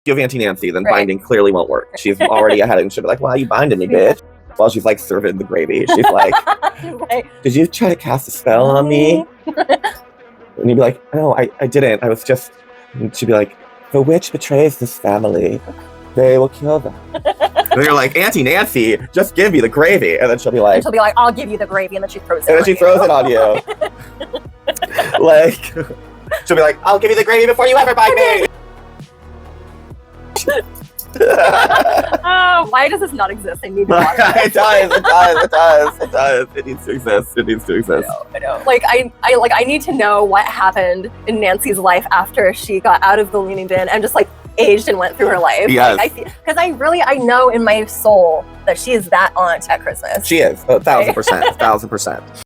you have Auntie Nancy, then binding clearly won't work. She's already ahead and she'll be like, why are you binding me, bitch? While she's like serving the gravy. She's like, did you try to cast a spell on me? And you'd be like, no, I didn't. I was just, and she'd be like, the witch betrays this family. They will kill them. And you're like, Auntie Nancy, just give me the gravy. And then she'll be like, I'll give you the gravy. And then she throws it and then she throws it on you. Like, she'll be like, I'll give you the gravy before you ever bite me. Why does this not exist? I need to watch it. It does. It needs to exist. I know. Like I need to know what happened in Nancy's life after she got out of the loony bin and just like aged and went through her life. Yes. Like, because I know in my soul that she is that aunt at Christmas. She is 1,000%.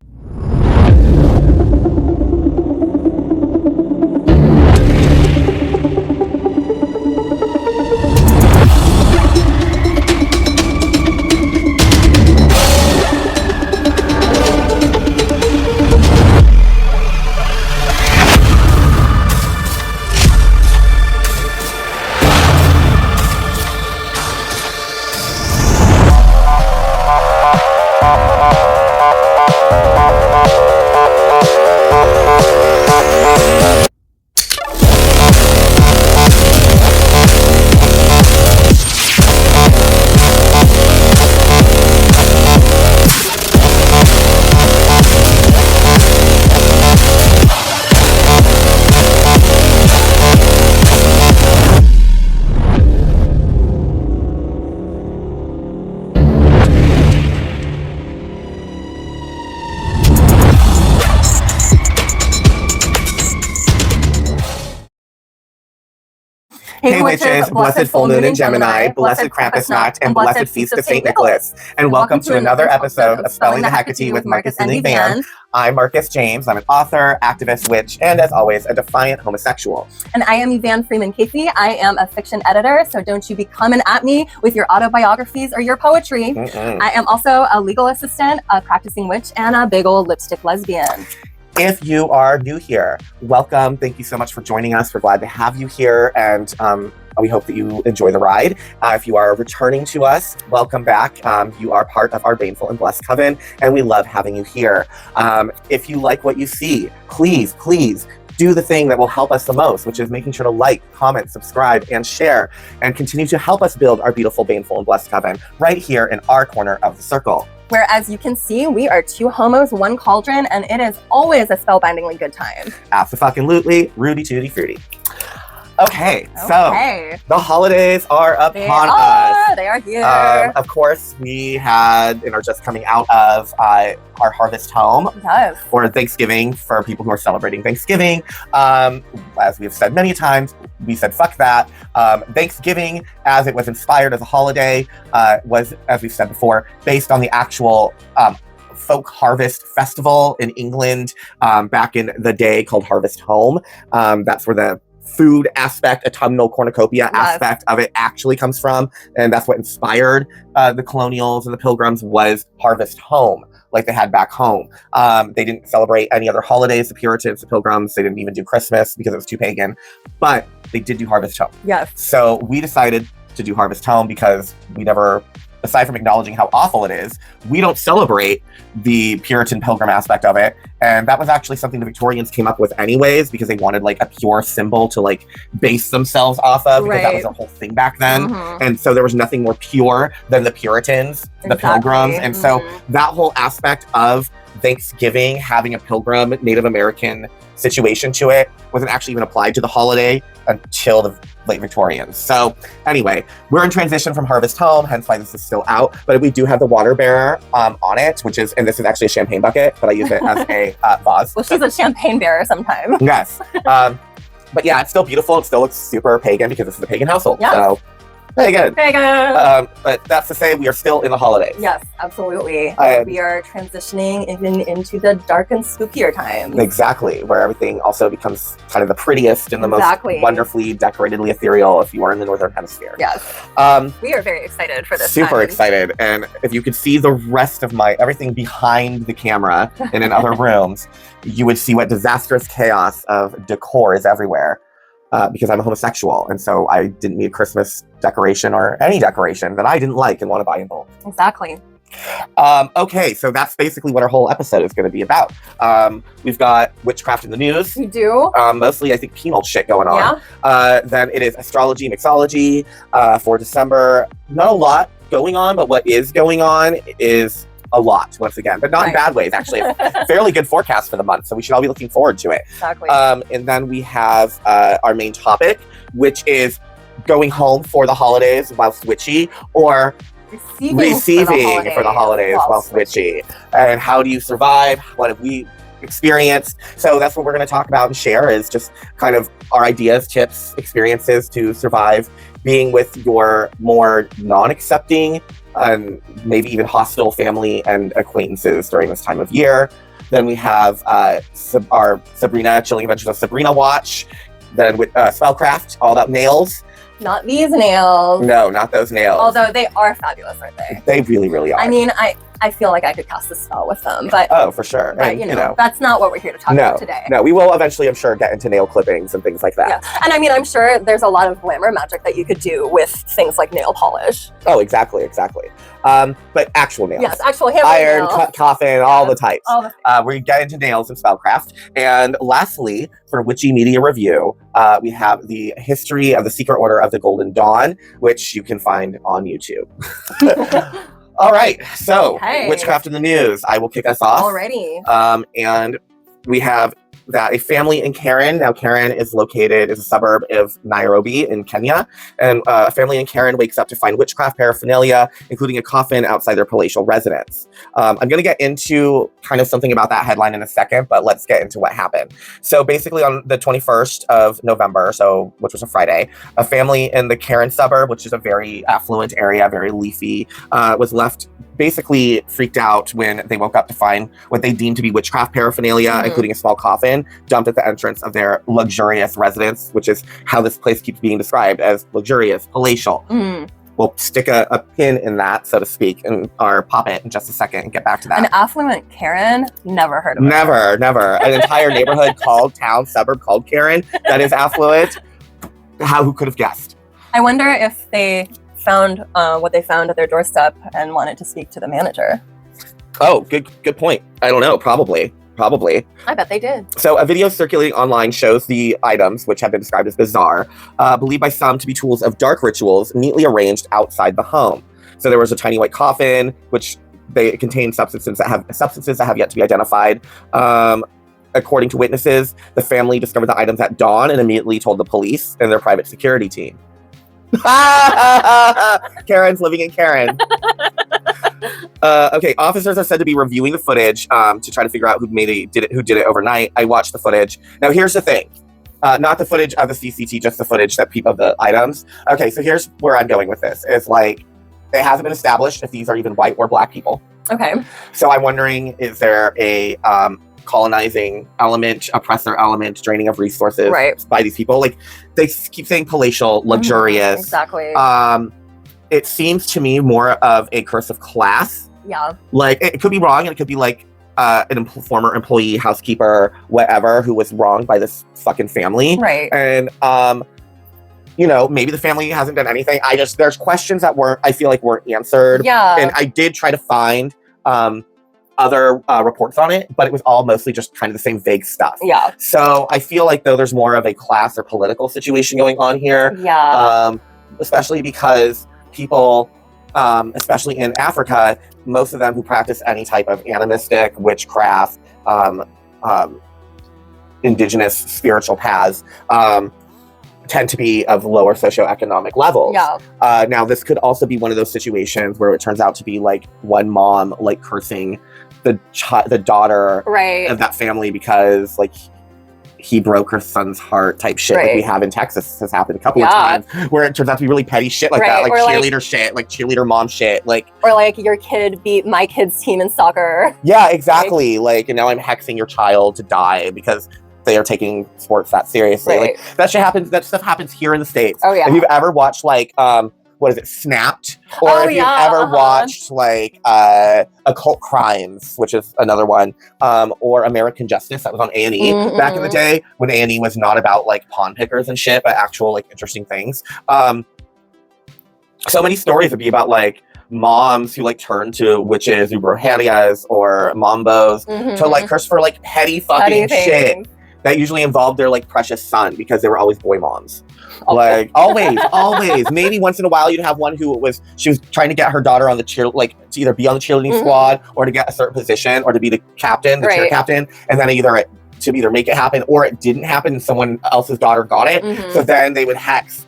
Hey witches, blessed full moon in Gemini, blessed Krampusnacht, and blessed feast of St. Nicholas. And welcome to another episode of Spelling the HEKA-TEA with Marcus and Evan. I'm Marcus James. I'm an author, activist, witch, and as always, a defiant homosexual. And I am Evan Freeman Casey. I am a fiction editor, so don't you be coming at me with your autobiographies or your poetry. I am also a legal assistant, a practicing witch, and a big old lipstick lesbian. If you are new here, welcome. Thank you so much for joining us. We're glad to have you here, and we hope that you enjoy the ride. If you are returning to us, welcome back. You are part of our Baneful and Blessed Coven, and we love having you here. If you like what you see, please do the thing that will help us the most, which is making sure to like, comment, subscribe, and share, and continue to help us build our beautiful Baneful and Blessed Coven right here in our corner of the circle. Where, as you can see, we are two homos, one cauldron, and it is always a spellbindingly good time. Abso-fucking-lutely, Rudy Tooty Fruity. Okay, so the holidays are upon us. They are here. Of course, we had and are just coming out of our harvest home, or Thanksgiving for people who are celebrating Thanksgiving. As we have said many times, we said fuck that. Thanksgiving, as it was inspired as a holiday, was, as we've said before, based on the actual folk harvest festival in England back in the day called Harvest Home. That's where the food aspect, autumnal cornucopia aspect of it actually comes from, and that's what inspired the colonials and the pilgrims was Harvest Home, like they had back home. They didn't celebrate any other holidays, the Puritans, the Pilgrims. They didn't even do Christmas because it was too pagan, but they did do Harvest Home. Yes. So we decided to do Harvest Home because we never, aside from acknowledging how awful it is, we don't celebrate the Puritan Pilgrim aspect of it. And that was actually something the Victorians came up with anyways, because they wanted like a pure symbol to like base themselves off of, because that was their whole thing back then. And so there was nothing more pure than the Puritans, the Pilgrims. And so that whole aspect of Thanksgiving having a Pilgrim Native American situation to it wasn't actually even applied to the holiday until the late Victorians. So anyway, we're in transition from Harvest Home, hence why this is still out. But we do have the water bearer on it, which is, and this is actually a champagne bucket, but I use it as a vase. Well, she's a champagne bearer sometimes. Yes. But yeah, it's still beautiful. It still looks super pagan because this is a pagan household. Yes. So pagan. But that's to say we are still in the holidays. Yes, absolutely. We are transitioning even into the dark and spookier times. Exactly, where everything also becomes kind of the prettiest and the most wonderfully decoratedly ethereal if you are in the Northern Hemisphere. Yes. We are very excited for this Super excited. And if you could see the rest of my, everything behind the camera and in other rooms, you would see what disastrous chaos of decor is everywhere. because I'm a homosexual. And so I didn't need a Christmas decoration or any decoration that I didn't like and want to buy in bulk. Exactly. Okay, so that's basically what our whole episode is going to be about. We've got witchcraft in the news. We do. Mostly, I think, penal shit going on. Then it is astrology, mixology for December. Not a lot going on, but what is going on is a lot, once again, but not in bad ways. Actually, a fairly good forecast for the month, so we should all be looking forward to it. Exactly. And then we have our main topic, which is going home for the holidays whilst witchy, or receiving for the holidays whilst witchy. And how do you survive? What have we experienced? So that's what we're going to talk about and share, is just kind of our ideas, tips, experiences to survive being with your more non-accepting and maybe even hostile family and acquaintances during this time of year. Then we have our Sabrina, Chilling Adventures of Sabrina watch. Then with Spellcraft, all about nails. Not these nails. No, not those nails. Although they are fabulous, aren't they? They really, really are. I mean, I feel like I could cast a spell with them, but oh, for sure. But, and, you know, that's not what we're here to talk about today. No, we will eventually, I'm sure, get into nail clippings and things like that. Yeah, and I mean, I'm sure there's a lot of glamour magic that you could do with things like nail polish. Oh, exactly. But actual nails. Yes, actual hammer iron, nails. coffin, all the types. All the we get into nails and spellcraft. And lastly, for Witchy Media Review, we have the history of the Secret Order of the Golden Dawn, which you can find on YouTube. All right, so witchcraft in the news. I will kick us off. Already. And we have that a family in Karen. Now, Karen is a suburb of Nairobi in Kenya. And a family in Karen wakes up to find witchcraft paraphernalia, including a coffin outside their palatial residence. I'm going to get into kind of something about that headline in a second, but let's get into what happened. So basically on the 21st of November, which was a Friday, a family in the Karen suburb, which is a very affluent area, very leafy, was left basically freaked out when they woke up to find what they deemed to be witchcraft paraphernalia, including a small coffin, dumped at the entrance of their luxurious residence, which is how this place keeps being described, as luxurious, palatial. We'll stick a pin in that, so to speak, or pop it in just a second and get back to that. An affluent Karen? Never heard of it. Never. An entire neighborhood suburb called Karen that is affluent. Who could have guessed? I wonder if they found what they found at their doorstep and wanted to speak to the manager. Oh, good point. I don't know. Probably. I bet they did. So a video circulating online shows the items, which have been described as bizarre, believed by some to be tools of dark rituals, neatly arranged outside the home. So there was a tiny white coffin, which they contain substances that have yet to be identified. According to witnesses, the family discovered the items at dawn and immediately told the police and their private security team. Karen's living in Karen. Okay, officers are said to be reviewing the footage to try to figure out who did it overnight. I watched the footage. Now, here's the thing. Not the footage of the CCT, just the footage of the items. Okay, so here's where I'm going with this. It's like, it hasn't been established if these are even white or black people. Okay. So I'm wondering, is there a colonizing element, oppressor element, draining of resources by these people? Like, they keep saying palatial, luxurious. Exactly. It seems to me more of a curse of class. Yeah. Like, it could be wrong, and it could be like former employee, housekeeper, whatever, who was wronged by this fucking family. Right. And maybe the family hasn't done anything. There's questions that I feel like weren't answered. Yeah. And I did try to find other reports on it, but it was all mostly just kind of the same vague stuff. Yeah. So I feel like, though, there's more of a class or political situation going on here. Yeah. Especially because people, especially in Africa, most of them who practice any type of animistic, witchcraft, indigenous spiritual paths, tend to be of lower socioeconomic levels. Yeah. Now, this could also be one of those situations where it turns out to be like one mom like cursing the daughter of that family because like he broke her son's heart type shit like we have in Texas has happened a couple of times, where it turns out to be really petty shit like that, like cheerleader shit, like cheerleader mom shit, like, or like your kid beat my kid's team in soccer. Yeah, exactly. Like, and now I'm hexing your child to die because they are taking sports that seriously. Like that shit happens. That stuff happens here in the States. Oh yeah. If you've ever watched like what is it, Snapped? Or if you've ever watched like Occult Crimes, which is another one, or American Justice, that was on A&E back in the day when A&E was not about like pawn pickers and shit, but actual like interesting things. So many stories would be about like moms who like turn to witches or brujerías or mambos to like curse for like petty fucking shit that usually involved their like precious son because they were always boy moms. Like always. Maybe once in a while you'd have one she was trying to get her daughter on the to either be on the cheerleading squad or to get a certain position or to be the captain, the cheer captain, and then to either make it happen or it didn't happen and someone else's daughter got it. So then they would hex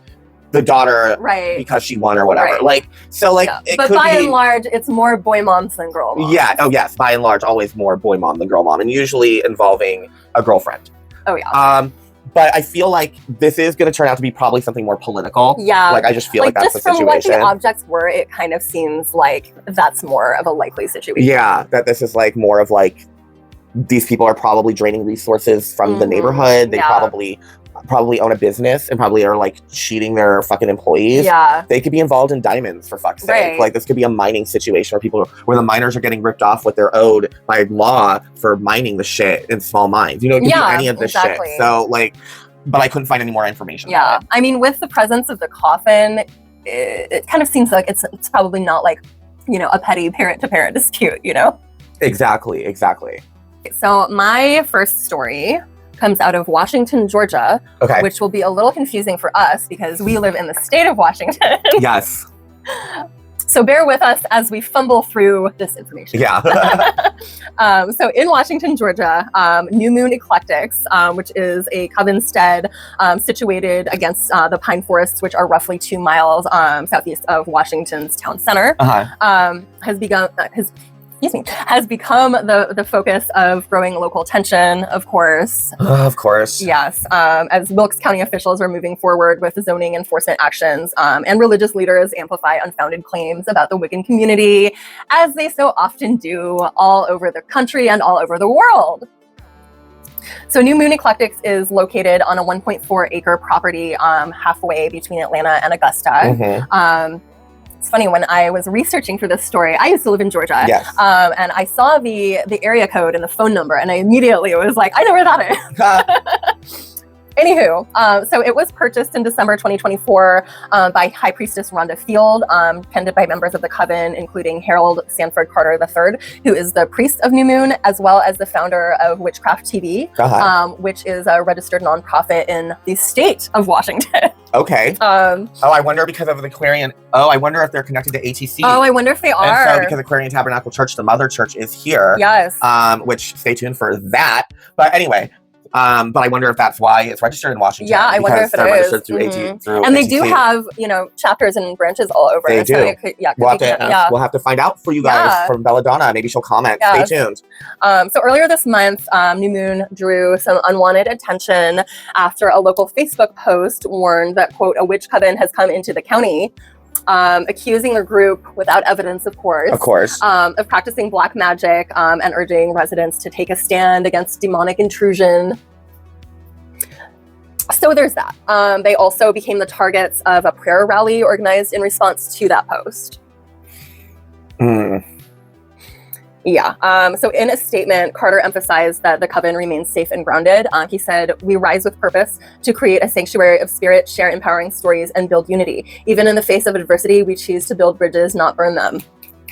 the daughter because she won or whatever. Like, so like, but by and large, it's more boy moms than girl moms. Yeah. Oh yes. By and large, always more boy mom than girl mom, and usually involving a girlfriend. Oh yeah. But I feel like this is going to turn out to be probably something more political. Yeah. Like, I just feel like that's the situation. Just from what the objects were, it kind of seems like that's more of a likely situation. Yeah. That this is like more of like, these people are probably draining resources from the neighborhood. They probably own a business and probably are like cheating their fucking employees. Yeah. They could be involved in diamonds, for fuck's sake. Like, this could be a mining situation where the miners are getting ripped off what they're owed by law for mining the shit in small mines. You know, it could be any of this shit. So like, but I couldn't find any more information. Yeah. I mean, with the presence of the coffin, it kind of seems like it's probably not like, you know, a petty parent to parent dispute, you know? Exactly. So my first story comes out of Washington, Georgia, which will be a little confusing for us because we live in the state of Washington. Yes. So bear with us as we fumble through this information. Yeah. So in Washington, Georgia, New Moon Eclectics, which is a coven stead situated against the pine forests, which are roughly 2 miles southeast of Washington's town center, has become the focus of growing local tension, of course. Of course. Yes. As Wilkes County officials are moving forward with zoning enforcement actions and religious leaders amplify unfounded claims about the Wiccan community, as they so often do all over the country and all over the world. So New Moon Eclectics is located on a 1.4 acre property halfway between Atlanta and Augusta. It's funny, when I was researching for this story, I used to live in Georgia, and I saw the area code and the phone number, and I immediately was like, I know where that is. Anywho, so it was purchased in December 2024 by High Priestess Rhonda Field, tended by members of the coven, including Harold Sanford Carter III, who is the priest of New Moon, as well as the founder of WITCHCRAFT TV, which is a registered nonprofit in the state of Washington. Okay. I wonder because of the Aquarian. I wonder if they're connected to ATC. I wonder if they are. And so because Aquarian Tabernacle Church, the mother church, is here. Yes. Which, stay tuned for that. But anyway. But I wonder if that's why it's registered in Washington. Yeah, I wonder if it is. Registered through through and they ATC. do have, you know, chapters and branches all over. They do. So it could, we'll have to find out for you guys from Belladonna. Maybe she'll comment. Stay tuned. So earlier this month, New Moon drew some unwanted attention after a local Facebook post warned that, quote, a witch coven has come into the county, accusing the group, without evidence, of course, of practicing black magic and urging residents to take a stand against demonic intrusion. So there's that. They also became the targets of a prayer rally organized in response to that post. Yeah. So in a statement, Carter emphasized that the coven remains safe and grounded. He said, "We rise with purpose to create a sanctuary of spirit, share empowering stories, and build unity. Even in the face of adversity, we choose to build bridges, not burn them."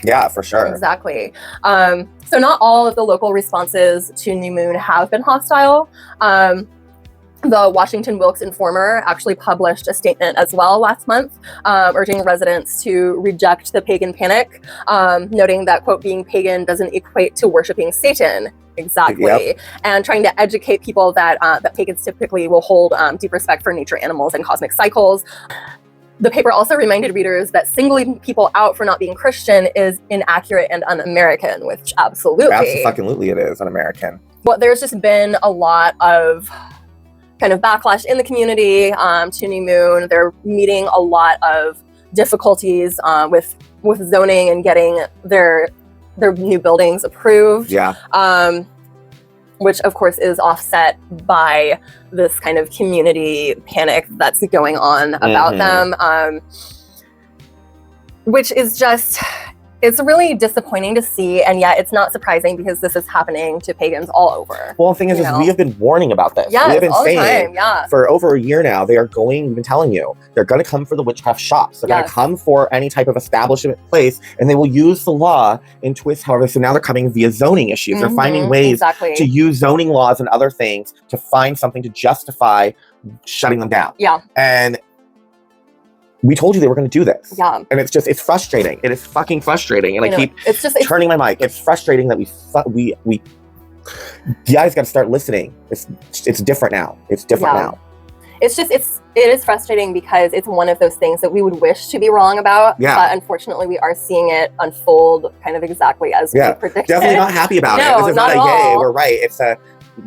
Yeah, for sure. Exactly. So not all of the local responses to New Moon have been hostile. The Washington Wilkes Informer actually published a statement as well last month, urging residents to reject the pagan panic, noting that, quote, being pagan doesn't equate to worshiping Satan. Exactly. And trying to educate people that that pagans typically will hold deep respect for nature, animals, and cosmic cycles. The paper also reminded readers that singling people out for not being Christian is inaccurate and un-American, which absolutely it is un-American. Well, there's just been a lot of kind of backlash in the community to New Moon. They're meeting a lot of difficulties with zoning and getting their new buildings approved. Yeah. Which of course is offset by this kind of community panic that's going on about them. Which is just, it's really disappointing to see, and yet it's not surprising because this is happening to pagans all over. Well, the thing is we have been warning about this. Yes, we have been all saying the time, for over a year now, they are going, we've been telling you, they're going to come for the witchcraft shops. They're going to come for any type of establishment place, and they will use the law and twist however. So now they're coming via zoning issues. They're finding ways to use zoning laws and other things to find something to justify shutting them down. And we told you they were going to do this. And it's frustrating. It is fucking frustrating. And I keep turning my mic. It's frustrating that we you guys got to start listening. It's different now. It's different now. It's just, it is frustrating because it's one of those things that we would wish to be wrong about. But unfortunately, we are seeing it unfold kind of exactly as we predicted. Definitely not happy about it. This is not a yay. We're right. It's a,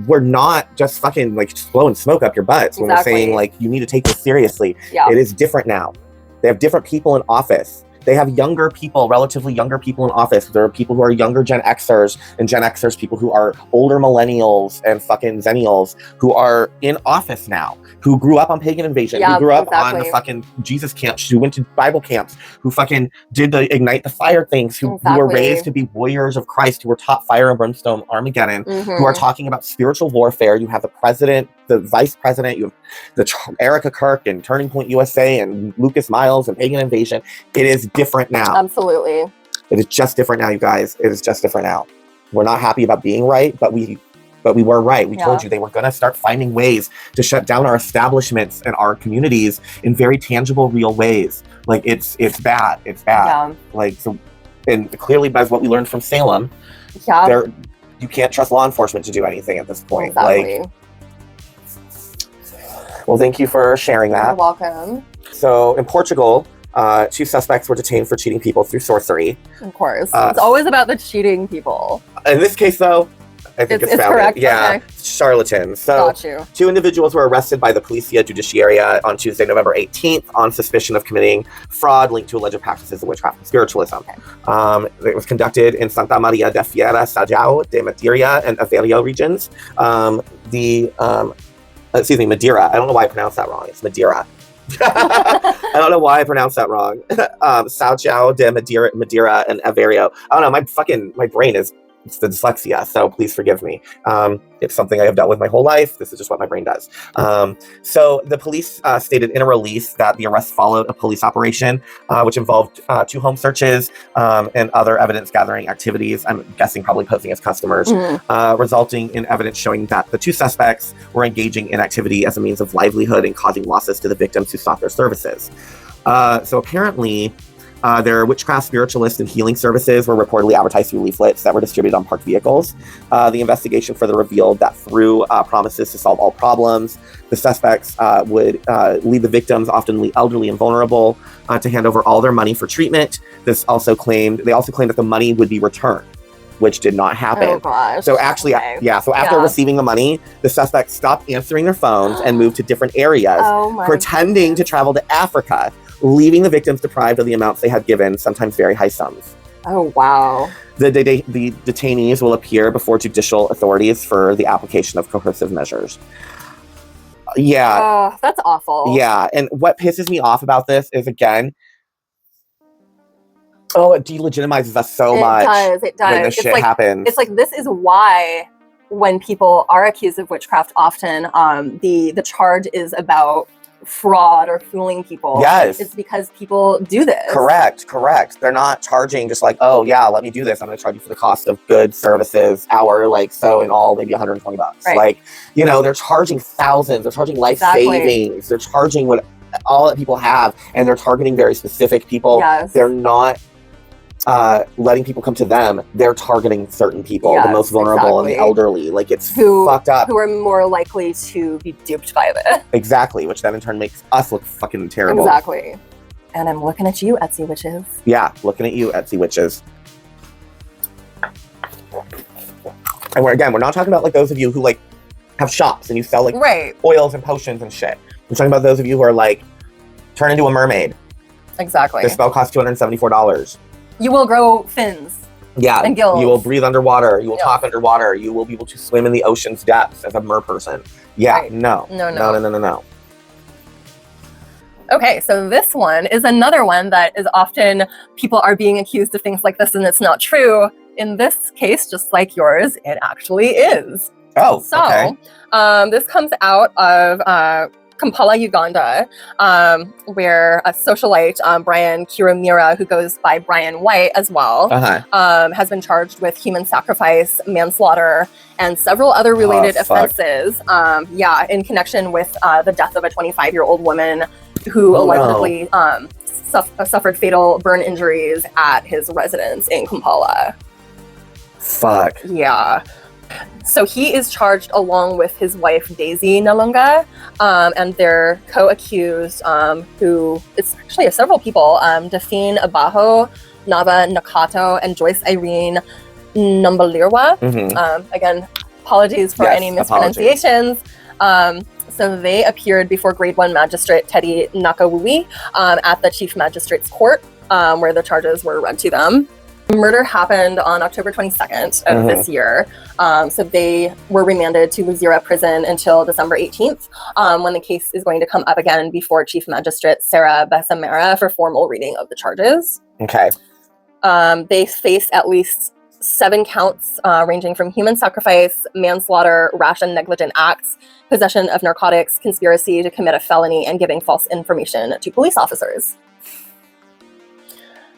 we're not just fucking like blowing smoke up your butts when we're saying like, you need to take this seriously. It is different now. They have different people in office. They have younger people, relatively younger people in office. There are people who are younger Gen Xers and Gen Xers, people who are older millennials and fucking zennials who are in office now, who grew up on pagan invasion, who grew up on the fucking Jesus camps, who went to Bible camps, who fucking did the ignite the fire things, who were raised to be warriors of Christ, who were taught fire and brimstone Armageddon, who are talking about spiritual warfare. You have the president, the vice president, you have the Erica Kirk and Turning Point USA and Lucas Miles and pagan invasion. It is different now. Absolutely. It is just different now, you guys. It is just different now. We're not happy about being right, but we were right. We told you they were going to start finding ways to shut down our establishments and our communities in very tangible, real ways. Like it's bad. It's bad. Like, so, and clearly as what we learned from Salem, you can't trust law enforcement to do anything at this point. Like, well, thank you for sharing that. You're welcome. So in Portugal, 2 suspects were detained for cheating people through sorcery. Of course. It's always about the cheating people. In this case, though, I think it's correct. Yeah, charlatans. So, 2 individuals were arrested by the Policia Judiciaria on Tuesday, November 18th, on suspicion of committing fraud linked to alleged practices of witchcraft and spiritualism. It was conducted in Santa Maria de Feira, Sajao, de Madeira, and Aveiro regions. Excuse me, Madeira. I don't know why I pronounced that wrong. It's Madeira. I don't know why I pronounced that wrong. Sajao de Madeira, and Aveiro. I don't know. My brain is. It's the dyslexia, so please forgive me. It's something I have dealt with my whole life. This is just what my brain does. So the police stated in a release that the arrest followed a police operation, which involved 2 home searches and other evidence-gathering activities, I'm guessing probably posing as customers, resulting in evidence showing that the 2 suspects were engaging in activity as a means of livelihood and causing losses to the victims who sought their services. So apparently, their witchcraft, spiritualist, and healing services were reportedly advertised through leaflets that were distributed on parked vehicles. The investigation further revealed that through promises to solve all problems, the suspects would lead the victims, often elderly and vulnerable, to hand over all their money for treatment. They also claimed that the money would be returned, which did not happen. Oh gosh. So actually, so after receiving the money, the suspects stopped answering their phones and moved to different areas, pretending to travel to Africa, leaving the victims deprived of the amounts they had given, sometimes very high sums. Oh, wow. The detainees will appear before judicial authorities for the application of coercive measures. Oh, that's awful. Yeah, and what pisses me off about this is, again, it delegitimizes us so much. It does. When this shit happens. It's like, this is why when people are accused of witchcraft, often the charge is about fraud or fooling people. Yes. It's because people do this. Correct. They're not charging just like, oh yeah, let me do this. I'm going to charge you for the cost of goods, services, hour, like so in all, maybe $120. Like, they're charging thousands. They're charging life savings. They're charging all that people have, and they're targeting very specific people. They're not letting people come to them. They're targeting certain people, the most vulnerable and the elderly. Like, it's fucked up. Who are more likely to be duped by this. Exactly, which then in turn makes us look fucking terrible. Exactly. And I'm looking at you, Etsy witches. Yeah, looking at you, Etsy witches. And we're not talking about like those of you who like have shops and you sell like oils and potions and shit. We're talking about those of you who are like, turn into a mermaid. Exactly. The spell costs $274. You will grow fins. Yeah. And gills. You will breathe underwater. You will talk underwater. You will be able to swim in the ocean's depths as a mer person. Yeah. No. Okay, so this one is another one that is often people are being accused of things like this and it's not true. In this case, just like yours, it actually is. Oh, so okay. This comes out of Kampala, Uganda, where a socialite, Brian Kiramira, who goes by Brian White as well, has been charged with human sacrifice, manslaughter, and several other related offenses. In connection with the death of a 25-year-old woman who allegedly suffered fatal burn injuries at his residence in Kampala. Fuck. Yeah. So he is charged along with his wife, Daisy Nalunga, and their co-accused, who it's actually several people, Dafine Abaho, Nava Nakato, and Joyce Irene Numbalirwa. Again, apologies for any mispronunciations. So they appeared before Grade 1 Magistrate Teddy Nakawui at the Chief Magistrate's Court, where the charges were read to them. The murder happened on October 22nd of this year. So they were remanded to Luzira prison until December 18th, when the case is going to come up again before Chief Magistrate Sarah Bessamera for formal reading of the charges. Okay. They face at least 7 counts, ranging from human sacrifice, manslaughter, rash and negligent acts, possession of narcotics, conspiracy to commit a felony, and giving false information to police officers.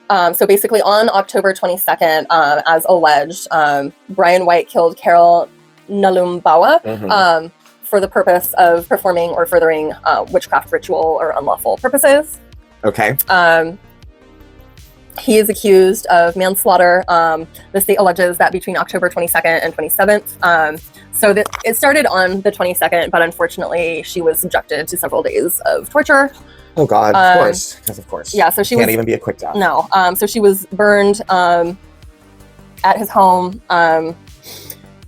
So basically on October 22nd, as alleged, Brian White killed Carol Nalumbawa for the purpose of performing or furthering witchcraft ritual or unlawful purposes. Okay. He is accused of manslaughter. The state alleges that between October 22nd and 27th, so that it started on the 22nd, but unfortunately she was subjected to several days of torture. Oh God, of course, because of course. Yeah, so she can't even be a quick death. No, so she was burned at his home.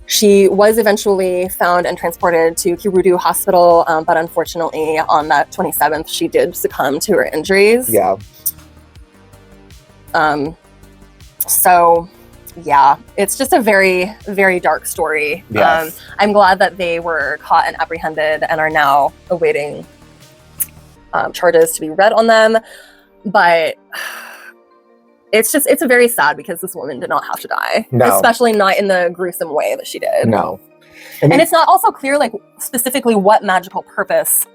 She was eventually found and transported to Kirudu Hospital, but unfortunately on that 27th, she did succumb to her injuries. Yeah. So yeah, it's just a very, very dark story. Yes. I'm glad that they were caught and apprehended and are now awaiting charges to be read on them, but it's very sad because this woman did not have to die, especially not in the gruesome way that she did. No. And it's not also clear, like, specifically what magical purpose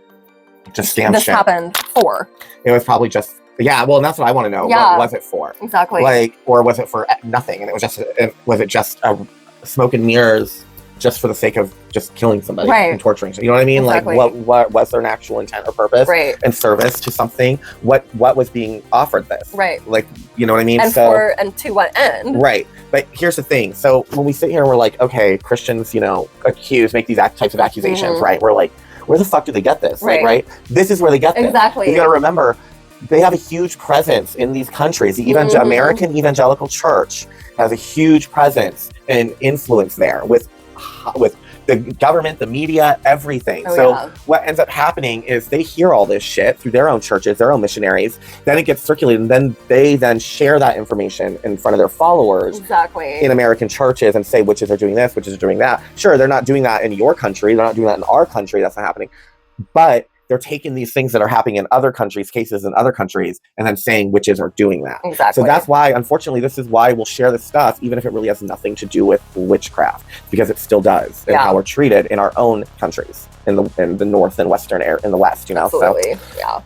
this happened for. It was probably just, well, and that's what I want to know. Yeah. What was it for? Exactly. Like, or was it for nothing? And it was just, was it just smoke and mirrors just for the sake of just killing somebody and torturing? You know what I mean? Exactly. Like, what was their actual intent or purpose and service to something? What was being offered this? Right. Like, you know what I mean? And to what end? Right. But here's the thing. So when we sit here and we're like, okay, Christians, make these types of accusations, right? We're like, where the fuck do they get this? Right? This is where they get this. Exactly. You got to remember, they have a huge presence in these countries. The American Evangelical Church has a huge presence and influence there with the government, the media, everything. What ends up happening is they hear all this shit through their own churches, their own missionaries. Then it gets circulated, and then they share that information in front of their followers in American churches and say witches are doing this, witches are doing that. Sure, they're not doing that in your country. They're not doing that in our country. That's not happening. But they're taking these things that are happening in other countries, cases in other countries, and then saying witches are doing that. Exactly. So that's why, unfortunately, this is why we'll share this stuff, even if it really has nothing to do with witchcraft, because it still does, and how we're treated in our own countries, in the north and western in the west, Absolutely. So.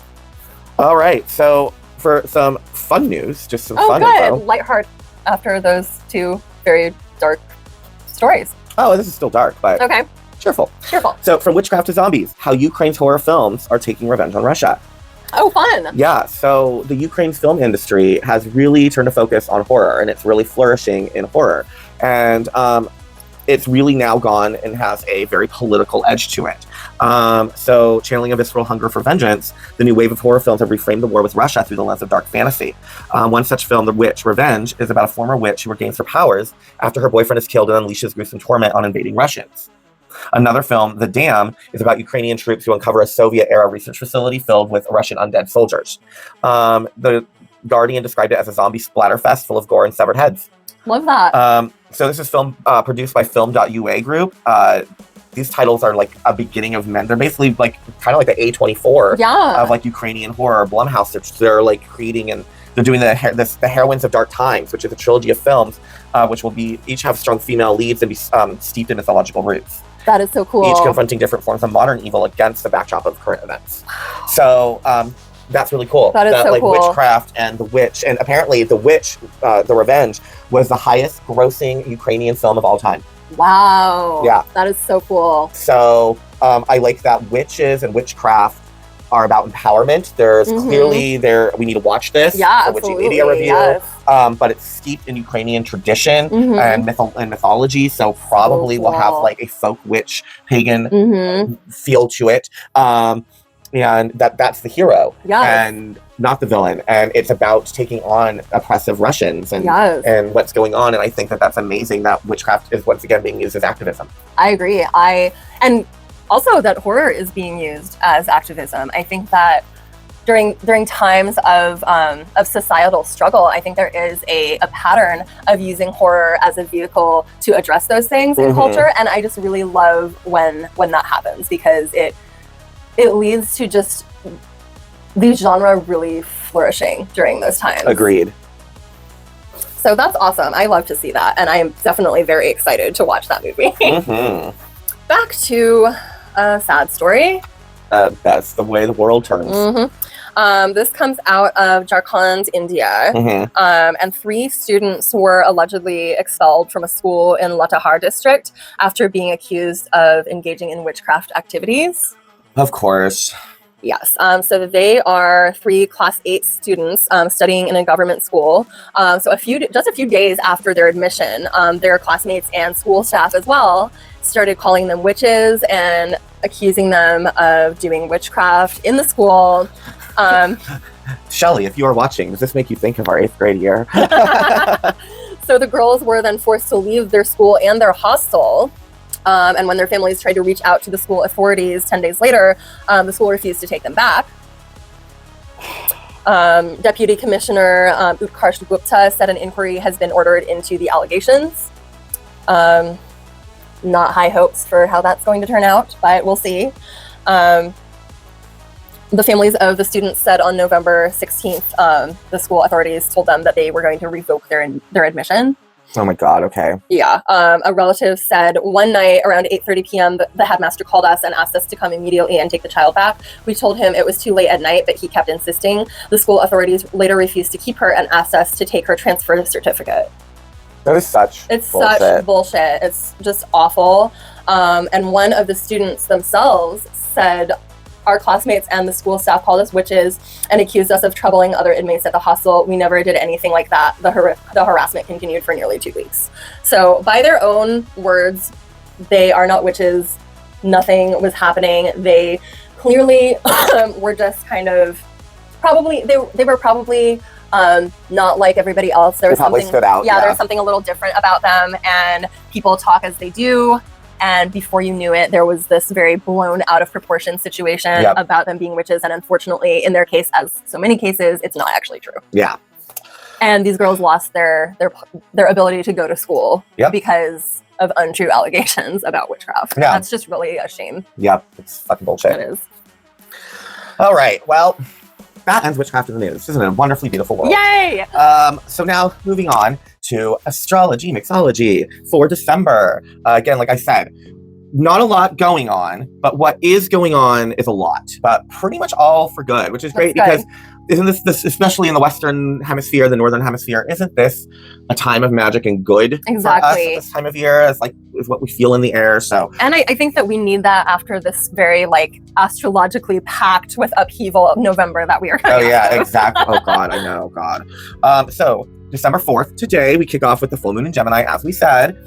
All right. So for some fun news, just some fun info. Lighthearted after those two very dark stories. Oh, this is still dark, but okay. Cheerful. So, from witchcraft to zombies, how Ukraine's horror films are taking revenge on Russia. Oh, fun. Yeah, so the Ukraine's film industry has really turned a focus on horror, and it's really flourishing in horror. And it's really now gone and has a very political edge to it. So, channeling a visceral hunger for vengeance, the new wave of horror films have reframed the war with Russia through the lens of dark fantasy. One such film, The Witch, Revenge, is about a former witch who regains her powers after her boyfriend is killed and unleashes gruesome torment on invading Russians. Another film, The Dam, is about Ukrainian troops who uncover a Soviet-era research facility filled with Russian undead soldiers. The Guardian described it as a zombie splatterfest full of gore and severed heads. Love that. So this is film produced by Film.ua Group. these titles are like a beginning of men. They're basically like kind of like the A24 of like Ukrainian horror. Blumhouse, they're like creating, and they're doing the Heroines of Dark Times, which is a trilogy of films, which will be each have strong female leads and be steeped in mythological roots. That is so cool. Each confronting different forms of modern evil against the backdrop of current events. So that's really cool. That is so like cool. Witchcraft and The Witch, and apparently The Witch, The Revenge, was the highest grossing Ukrainian film of all time. Wow. Yeah. That is so cool. So I like that witches and witchcraft are about empowerment. There's clearly we need to watch this. Yeah, for Wikipedia review. Yes. But it's steeped in Ukrainian tradition and mythology, so probably will have like a folk witch pagan feel to it. And that's the hero and not the villain. And it's about taking on oppressive Russians and what's going on. And I think that that's amazing that witchcraft is once again being used as activism. I agree. And also that horror is being used as activism. I think that during times of societal struggle, I think there is a pattern of using horror as a vehicle to address those things in culture. And I just really love when that happens, because it leads to just the genre really flourishing during those times. Agreed. So that's awesome. I love to see that. And I am definitely very excited to watch that movie. Back to a sad story. That's the way the world turns. This comes out of Jharkhand, India. And 3 students were allegedly expelled from a school in Latehar district after being accused of engaging in witchcraft activities. Of course. Yes. So they are 3 Class 8 students studying in a government school. So just a few days after their admission, their classmates and school staff as well started calling them witches and accusing them of doing witchcraft in the school. Shelley, if you are watching, does this make you think of our 8th grade year? So the girls were then forced to leave their school and their hostel. And when their families tried to reach out to the school authorities 10 days later, the school refused to take them back. Deputy Commissioner Utkarsh Gupta said an inquiry has been ordered into the allegations. Not high hopes for how that's going to turn out, but we'll see. The families of the students said on November 16th, the school authorities told them that they were going to revoke their admission. Oh my God, okay. Yeah. A relative said one night around 8:30 p.m., the headmaster called us and asked us to come immediately and take the child back. We told him it was too late at night, but he kept insisting. The school authorities later refused to keep her and asked us to take her transfer certificate. That is such bullshit. Such bullshit. It's just awful. And one of the students themselves said, our classmates and the school staff called us witches and accused us of troubling other inmates at the hostel. We never did anything like that. The harassment continued for nearly 2 weeks. So by their own words, they are not witches. Nothing was happening. They clearly were just kind of they were probably not like everybody else. There was probably something stood out. Yeah, there was something a little different about them, and people talk as they do. And before you knew it, there was this very blown out of proportion situation about them being witches. And unfortunately, in their case, as so many cases, it's not actually true. Yeah. And these girls lost their ability to go to school because of untrue allegations about witchcraft. Yeah. That's just really a shame. Yep. It's fucking bullshit. It is. All right. Well, that ends Witchcraft in the News. Isn't it a wonderfully beautiful world? Yay! So now moving on to Astrology Mixology for December. Again, like I said, not a lot going on, but what is going on is a lot, but pretty much all for good, which is great because isn't this, especially in the Western Hemisphere, the Northern Hemisphere, isn't this a time of magic and good for us at this time of year? It's like, is what we feel in the air, so. And I think that we need that after this very, like, astrologically packed with upheaval of November that we are coming exactly. Oh, God, I know, God. So, December 4th, today, we kick off with the full moon in Gemini, as we said.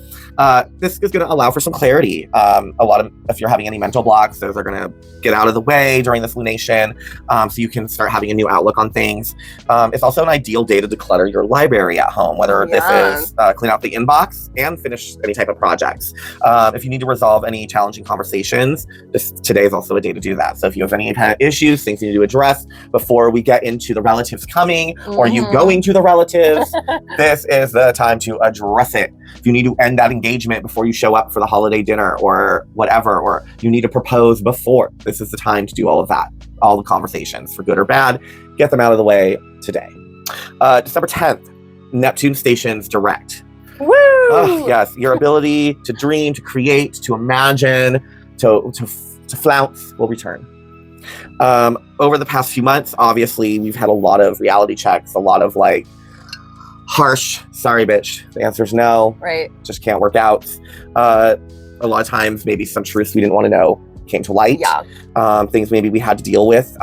This is going to allow for some clarity. A lot of, if you're having any mental blocks, those are going to get out of the way during this lunation, so you can start having a new outlook on things. It's also an ideal day to declutter your library at home, whether this is clean out the inbox and finish any type of projects. If you need to resolve any challenging conversations, today is also a day to do that. So if you have any kind of issues, things you need to address before we get into the relatives coming or you going to the relatives, this is the time to address it. if you need to end that engagement before you show up for the holiday dinner or whatever, or you need to propose before, this is the time to do all of that. All the conversations, for good or bad, get them out of the way today. December 10th, Neptune stations direct. Woo! Yes, your ability to dream, to create, to imagine, to flounce will return. Over the past few months, obviously, we've had a lot of reality checks, a lot of like harsh, sorry, bitch. The answer is no. Right. Just can't work out. A lot of times, maybe some truths we didn't want to know came to light. Yeah. Things maybe we had to deal with.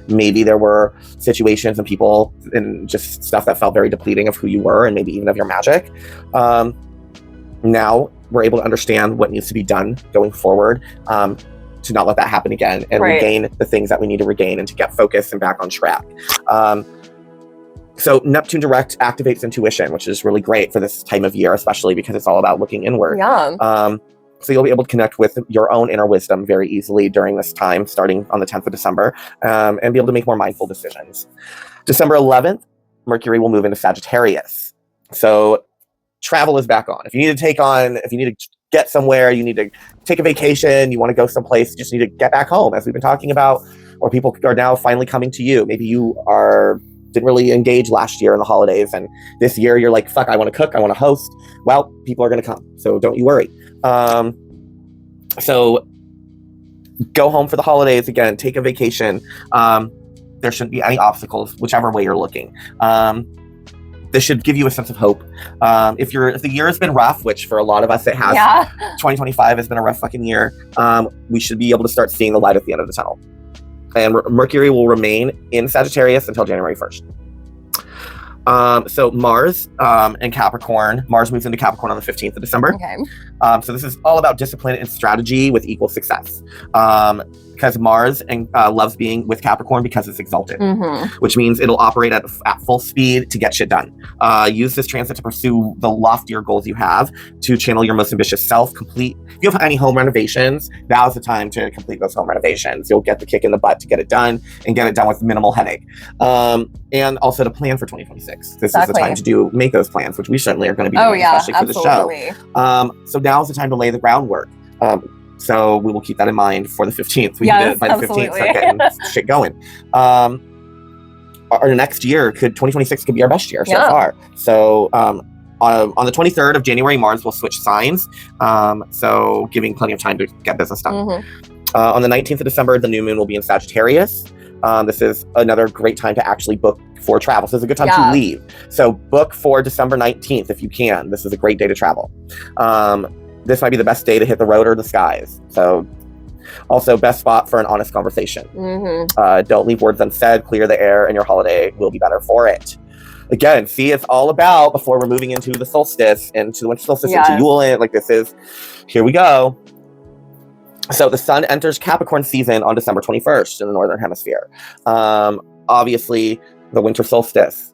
Maybe there were situations and people and just stuff that felt very depleting of who you were and maybe even of your magic. Now we're able to understand what needs to be done going forward to not let that happen again and regain the things that we need to regain and to get focused and back on track. So Neptune direct activates intuition, which is really great for this time of year, especially because it's all about looking inward. Yeah. So you'll be able to connect with your own inner wisdom very easily during this time, starting on the 10th of December, and be able to make more mindful decisions. December 11th, Mercury will move into Sagittarius. So travel is back on. If you need to get somewhere, you need to take a vacation, you want to go someplace, you just need to get back home, as we've been talking about, or people are now finally coming to you. Maybe you didn't really engage last year in the holidays, and this year you're like, fuck, I want to cook, I want to host. Well, people are going to come, so don't you worry. So go home for the holidays again, take a vacation. There shouldn't be any obstacles, whichever way you're looking. This should give you a sense of hope. If the year has been rough, which for a lot of us it has, 2025 has been a rough fucking year, we should be able to start seeing the light at the end of the tunnel. And Mercury will remain in Sagittarius until January 1st. So Mars and Capricorn. Mars moves into Capricorn on the 15th of December. Okay. So this is all about discipline and strategy with equal success. Because Mars loves being with Capricorn because it's exalted, which means it'll operate at full speed to get shit done. Use this transit to pursue the loftier goals you have, to channel your most ambitious self. If you have any home renovations, now's the time to complete those home renovations. You'll get the kick in the butt to get it done and get it done with minimal headache. And also to plan for 2026. This is the time to make those plans, which we certainly are going to be doing, especially for the show. So now's the time to lay the groundwork. So we will keep that in mind for the 15th. We need to, by the 15th, start getting shit going. Our next year, 2026 could be our best year so far. So on the 23rd of January, Mars will switch signs. So giving plenty of time to get business done. On the 19th of December, the new moon will be in Sagittarius. This is another great time to actually book for travel. So it's a good time to leave. So book for December 19th if you can. This is a great day to travel. This might be the best day to hit the road or the skies. So also best spot for an honest conversation. Don't leave words unsaid, clear the air, and your holiday will be better for it. Again, see, it's all about, before we're moving into the solstice, into the winter solstice, into Yule, here we go. So the sun enters Capricorn season on December 21st in the Northern Hemisphere. Obviously, the winter solstice,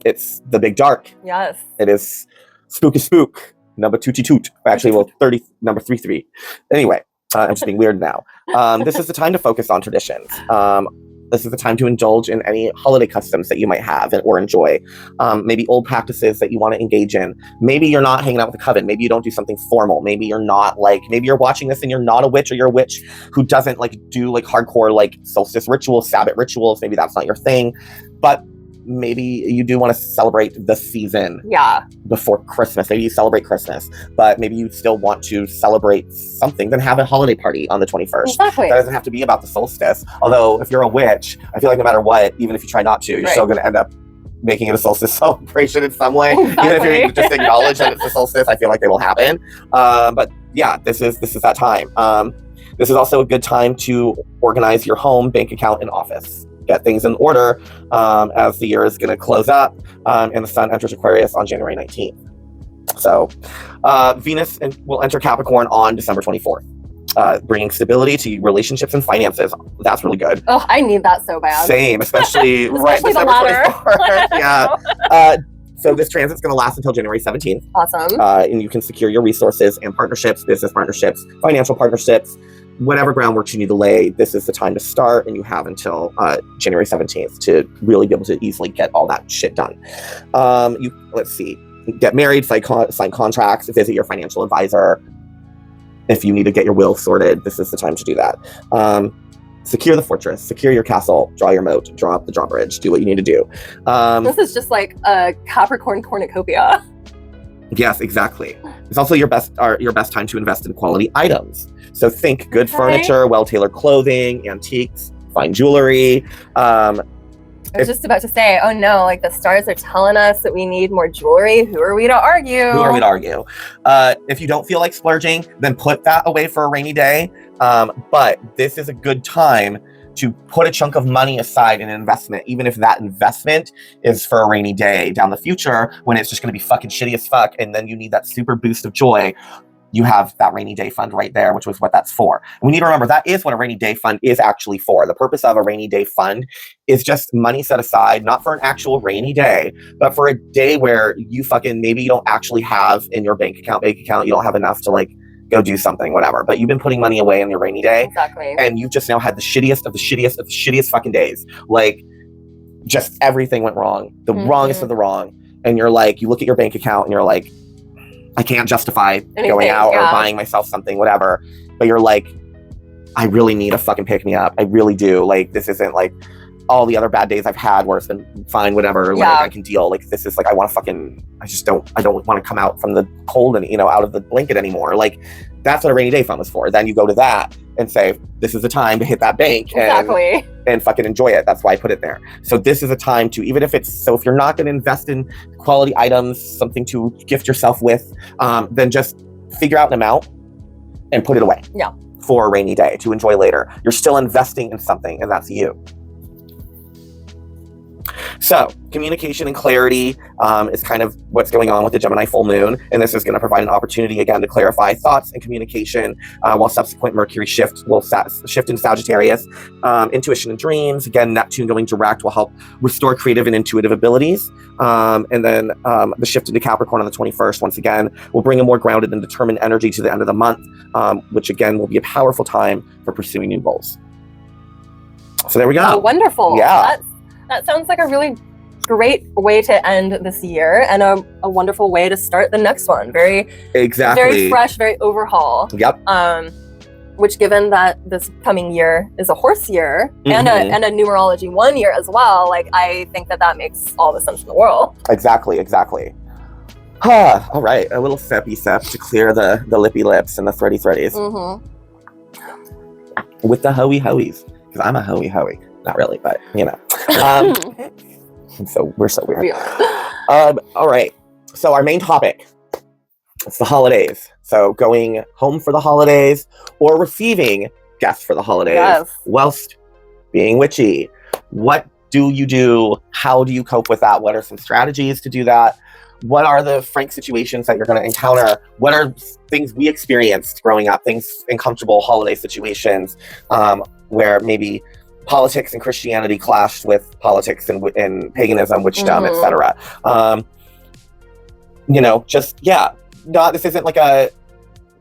it's the big dark. Yes. It is spooky spook. Number 222. Actually, number 33. Anyway, I'm just being weird now. This is the time to focus on traditions. This is the time to indulge in any holiday customs that you might have or enjoy. Maybe old practices that you want to engage in. Maybe you're not hanging out with a coven. Maybe you don't do something formal. Maybe you're not maybe you're watching this and you're not a witch, or you're a witch who doesn't do hardcore solstice rituals, Sabbath rituals. Maybe that's not your thing. But maybe you do want to celebrate the season before Christmas. Maybe you celebrate Christmas, but maybe you still want to celebrate something, then have a holiday party on the 21st. Exactly. That doesn't have to be about the solstice. Although if you're a witch, I feel like no matter what, even if you try not to, you're still going to end up making it a solstice celebration in some way. Even if you just acknowledge that it's a solstice, I feel like they will happen. But yeah, this is that time. This is also a good time to organize your home, bank account, and office. Get things in order as the year is going to close up, and the sun enters Aquarius on January 19th. So Venus will enter Capricorn on December 24th, bringing stability to relationships and finances. That's really good. Oh, I need that so bad. Same, especially right December 24th. So this transit's going to last until January 17th. Awesome. And you can secure your resources and partnerships, business partnerships, financial partnerships, whatever groundwork you need to lay. This is the time to start, and you have until January 17th to really be able to easily get all that shit done. Let's see. get married, sign contracts, visit your financial advisor. If you need to get your will sorted, this is the time to do that. Secure the fortress, secure your castle, draw your moat, draw up the drawbridge, do what you need to do. This is just like a Capricorn cornucopia. Yes, exactly. It's also your best time to invest in quality items. So think good furniture, well-tailored clothing, antiques, fine jewelry. I was just about to say, oh no, like the stars are telling us that we need more jewelry. Who are we to argue? Who are we to argue? If you don't feel like splurging, then put that away for a rainy day. But this is a good time to put a chunk of money aside in an investment, even if that investment is for a rainy day down the future when it's just going to be fucking shitty as fuck, and then you need that super boost of joy. You have that rainy day fund right there, which was what that's for. And we need to remember that is what a rainy day fund is actually for. The purpose of a rainy day fund is just money set aside, not for an actual rainy day, but for a day where you fucking, maybe you don't actually have in your bank account, you don't have enough to like go do something, whatever. But you've been putting money away on your rainy day. Exactly. And you've just now had the shittiest of the shittiest fucking days. Like, just everything went wrong. The wrongest of the wrong. And you're like, you look at your bank account and you're like, I can't justify going out or buying myself something, whatever. But you're like, I really need a fucking pick me up. I really do. Like, this isn't like all the other bad days I've had where it's been fine, whatever, like I can deal. Like, this is like, I want to fucking, I don't want to come out from the cold and, out of the blanket anymore. Like, that's what a rainy day fund was for. Then you go to that and say, this is the time to hit that bank and fucking enjoy it. That's why I put it there. So this is a time to, even if if you're not going to invest in quality items, something to gift yourself with, then just figure out an amount and put it away for a rainy day to enjoy later. You're still investing in something, and that's you. So communication and clarity is kind of what's going on with the Gemini full moon. And this is going to provide an opportunity again to clarify thoughts and communication while subsequent Mercury shift will shift in Sagittarius. Intuition and dreams. Again, Neptune going direct will help restore creative and intuitive abilities. And then the shift into Capricorn on the 21st, once again, will bring a more grounded and determined energy to the end of the month, which again will be a powerful time for pursuing new goals. So there we go. Oh, wonderful. Yeah. That sounds like a really great way to end this year and a wonderful way to start the next one. Very fresh, very overhaul. Yep. Which, given that this coming year is a horse year and a numerology 1 year as well, like I think that makes all the sense in the world. Exactly. All right, a little sippy sip to clear the lippy lips and the thready threadies. With the hoey hoeys, because I'm a hoey hoey. Not really, but we're so weird. We are. All right. So our main topic, it's the holidays. So going home for the holidays or receiving guests for the holidays whilst being witchy. What do you do? How do you cope with that? What are some strategies to do that? What are the frank situations that you're going to encounter? What are things we experienced growing up? Things, uncomfortable holiday situations where maybe politics and Christianity clashed with politics and paganism, witchdom, etc. This isn't like a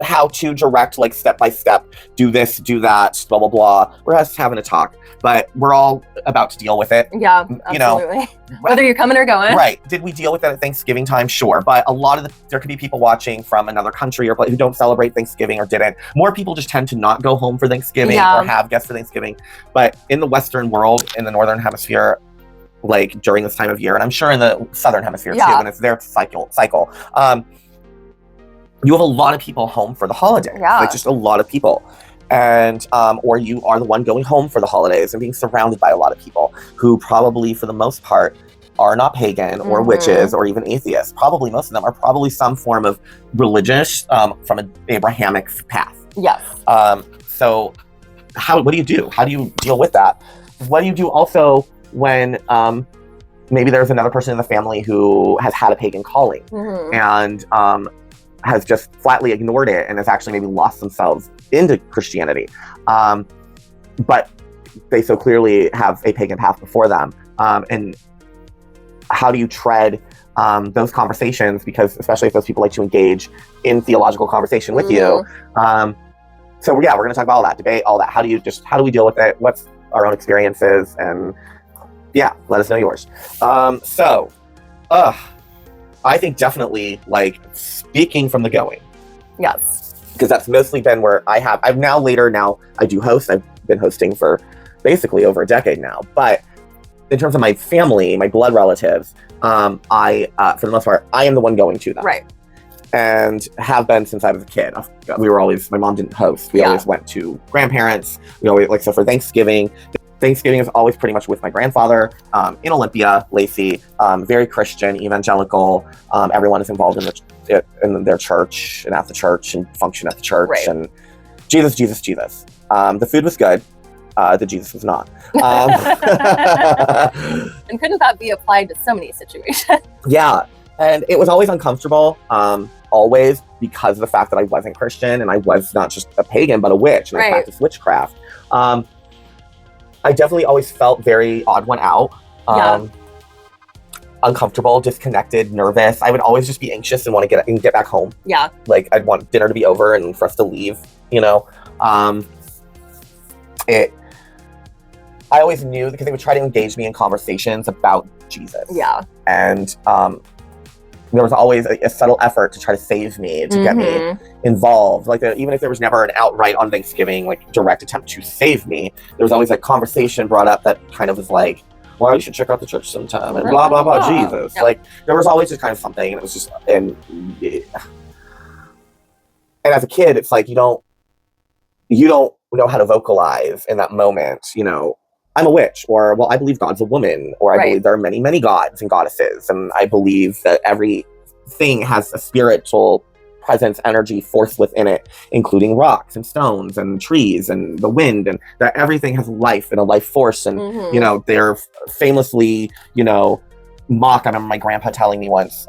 how to direct, like step by step, do this, do that, blah, blah, blah. We're just having a talk, but we're all about to deal with it. Yeah, absolutely. Whether you're coming or going. Right. Did we deal with that at Thanksgiving time? Sure. But there could be people watching from another country or who don't celebrate Thanksgiving or didn't. More people just tend to not go home for Thanksgiving or have guests for Thanksgiving. But in the Western world, in the Northern Hemisphere, like during this time of year, and I'm sure in the Southern Hemisphere too, when it's their cycle, you have a lot of people home for the holidays. Yeah. Like just a lot of people. And or you are the one going home for the holidays and being surrounded by a lot of people who probably, for the most part, are not pagan or witches or even atheists. Probably most of them are probably some form of religious from an Abrahamic path. Yes. So what do you do? How do you deal with that? What do you do also when maybe there's another person in the family who has had a pagan calling and has just flatly ignored it and has actually maybe lost themselves into Christianity, but they so clearly have a pagan path before them, and how do you tread those conversations, because especially if those people like to engage in theological conversation with you. So we're going to talk about all that, debate all that. How do we deal with it? What's our own experiences? And let us know yours. I think definitely like speaking from the going. Yes. Because that's mostly been where I've now I do host. I've been hosting for basically over a decade now. But in terms of my family, my blood relatives, I, for the most part, I am the one going to them. Right. And have been since I was a kid. My mom didn't host. We always went to grandparents. We always, like, so for Thanksgiving is always pretty much with my grandfather in Olympia, Lacey, very Christian, evangelical. Everyone is involved in their church and at the church and function at the church. Right. And Jesus. The food was good. The Jesus was not. And couldn't that be applied to so many situations? Yeah. And it was always uncomfortable, always, because of the fact that I wasn't Christian and I was not just a pagan, but a witch, and I practiced witchcraft. I definitely always felt very odd one out, uncomfortable, disconnected, nervous. I would always just be anxious and want to get back home. Yeah. Like, I'd want dinner to be over and for us to leave, you know? I always knew, because they would try to engage me in conversations about Jesus. Yeah. And there was always a subtle effort to try to save me, to get me involved. Like, even if there was never an outright on Thanksgiving, like, direct attempt to save me, there was always a conversation brought up that kind of was like, well, you should check out the church sometime, and blah, blah, blah, Jesus. Yep. Like, there was always just kind of something, and it was just, and as a kid, it's like, you don't know how to vocalize in that moment, you know, I'm a witch, or, well, I believe God's a woman, or I believe there are many, many gods and goddesses, and I believe that everything has a spiritual presence, energy, force within it, including rocks and stones and trees and the wind, and that everything has life and a life force, and, you know, they're famously, you know, mocked. I remember my grandpa telling me once,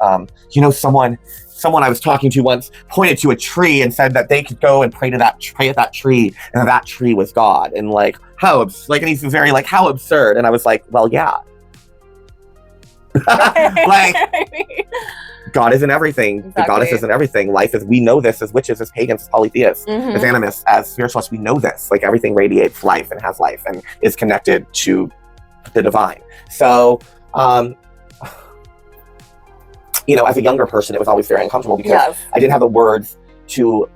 you know, someone I was talking to once pointed to a tree and said that they could go and pray at that tree, and that tree was God. And like, and he's very like, how absurd. And I was like, well, yeah. Like, God isn't everything. Exactly. The goddess isn't everything. Life is, we know this as witches, as pagans, as polytheists, as animists, as spiritualists, we know this. Like, everything radiates life and has life and is connected to the divine. So, you know, as a younger person, it was always very uncomfortable because I didn't have the words to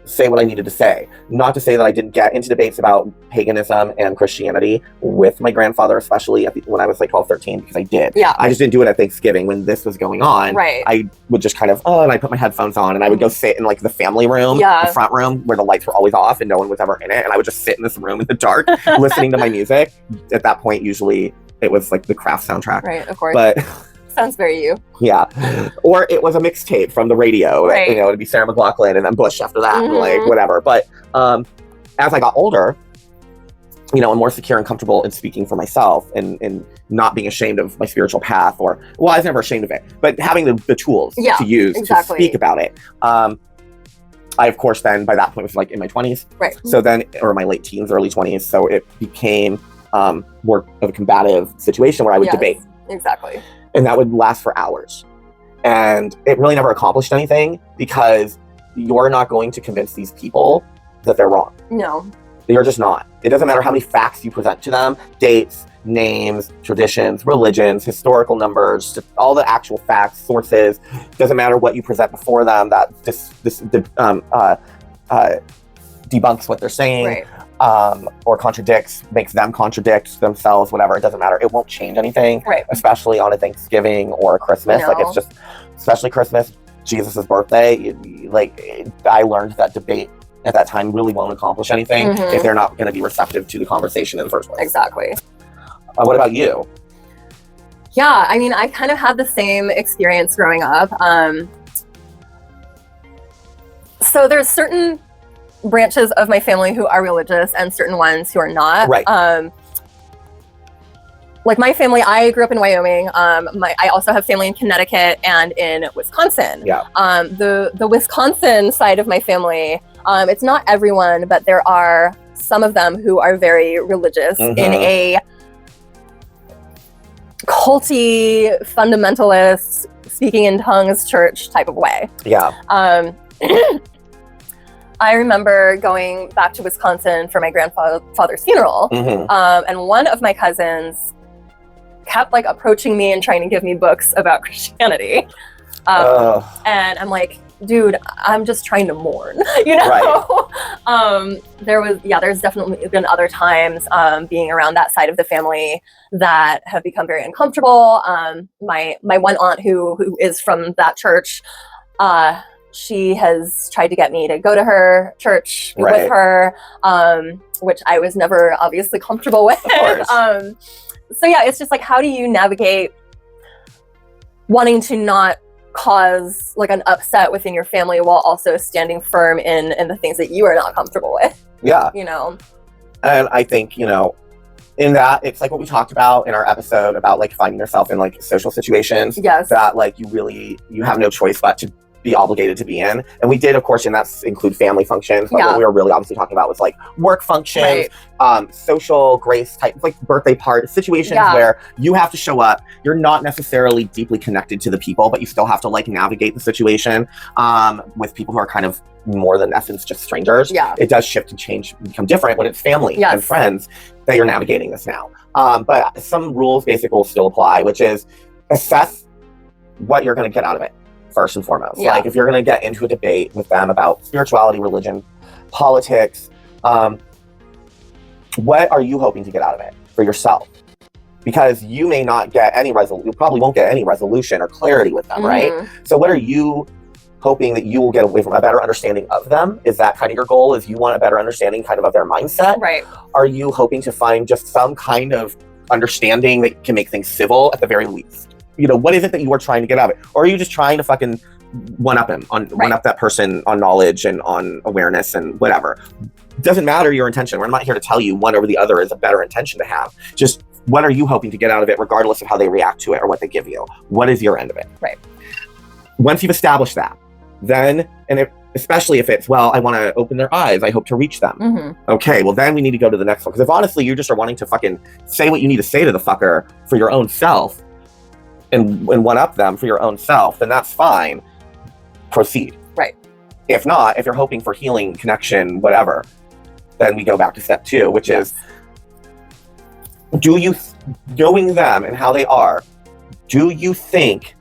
say what I needed to say. Not to say that I didn't get into debates about paganism and Christianity with my grandfather, especially when I was like 12, 13, because I did. Yeah. I just didn't do it at Thanksgiving when this was going on. Right. I would just kind of, and I put my headphones on and I would go sit in like the family room, the front room where the lights were always off and no one was ever in it. And I would just sit in this room in the dark listening to my music. At that point, usually it was like the Craft soundtrack. Right, of course. But sounds very you. Yeah. Or it was a mixtape from the radio. Right. You know, it'd be Sarah McLachlan and then Bush after that, and like whatever. But as I got older, you know, and more secure and comfortable in speaking for myself and not being ashamed of my spiritual path, or, well, I was never ashamed of it, but having the tools to use to speak about it. I, of course, then by that point was like in my 20s. Right. So then, or my late teens, early 20s. So it became more of a combative situation where I would debate. Exactly. And that would last for hours. And it really never accomplished anything because you're not going to convince these people that they're wrong. No. You're just not. It doesn't matter how many facts you present to them, dates, names, traditions, religions, historical numbers, all the actual facts, sources. Doesn't matter what you present before them, that debunks what they're saying. Right. Or makes them contradict themselves, whatever. It doesn't matter. It won't change anything, especially on a Thanksgiving or a Christmas. No. Like, it's just, especially Christmas, Jesus' birthday. I learned that debate at that time really won't accomplish anything if they're not going to be receptive to the conversation in the first place. Exactly. What about you? Yeah, I mean, I kind of had the same experience growing up. So there's certain branches of my family who are religious and certain ones who are not. Right. Like my family, I grew up in Wyoming. I also have family in Connecticut and in Wisconsin. Yeah. The Wisconsin side of my family, it's not everyone, but there are some of them who are very religious in a culty, fundamentalist, speaking in tongues church type of way. Yeah. I remember going back to Wisconsin for my grandfather's funeral, and one of my cousins kept like approaching me and trying to give me books about Christianity. And I'm like, dude, I'm just trying to mourn, you know? Right. There's definitely been other times being around that side of the family that have become very uncomfortable. My one aunt who is from that church, she has tried to get me to go to her church with her, which I was never obviously comfortable with. So yeah, it's just like, how do you navigate wanting to not cause like an upset within your family while also standing firm in the things that you are not comfortable with? Yeah. You know? And I think, you know, in that, it's like what we talked about in our episode about like finding yourself in like social situations. Yes. That like you have no choice but to be obligated to be in. And we did, of course, and that's include family functions. But what we were really obviously talking about was like work functions, social grace type, like birthday party situations where you have to show up. You're not necessarily deeply connected to the people, but you still have to like navigate the situation with people who are kind of more than essence just strangers. Yeah. It does shift and change, become different when it's family and friends that you're navigating this now. But some rules basically will still apply, which is assess what you're going to get out of it. First and foremost, like if you're going to get into a debate with them about spirituality, religion, politics, what are you hoping to get out of it for yourself? Because you may not get any you probably won't get any resolution or clarity with them, right? So what are you hoping that you will get away from? A better understanding of them? Is that kind of your goal? Is you want a better understanding kind of their mindset? Right. Are you hoping to find just some kind of understanding that can make things civil at the very least? You know, what is it that you are trying to get out of it? Or are you just trying to fucking one-up him, one-up that person on knowledge and on awareness and whatever? Doesn't matter your intention. We're not here to tell you one over the other is a better intention to have. Just what are you hoping to get out of it regardless of how they react to it or what they give you? What is your end of it? Right. Once you've established that, then, and especially if it's, well, I want to open their eyes, I hope to reach them. Okay, well then we need to go to the next one. Because if honestly you just are wanting to fucking say what you need to say to the fucker for your own self, and one-up them for your own self, then that's fine. Proceed. Right. If not, if you're hoping for healing, connection, whatever, then we go back to step 2, which is, knowing them and how they are, do you think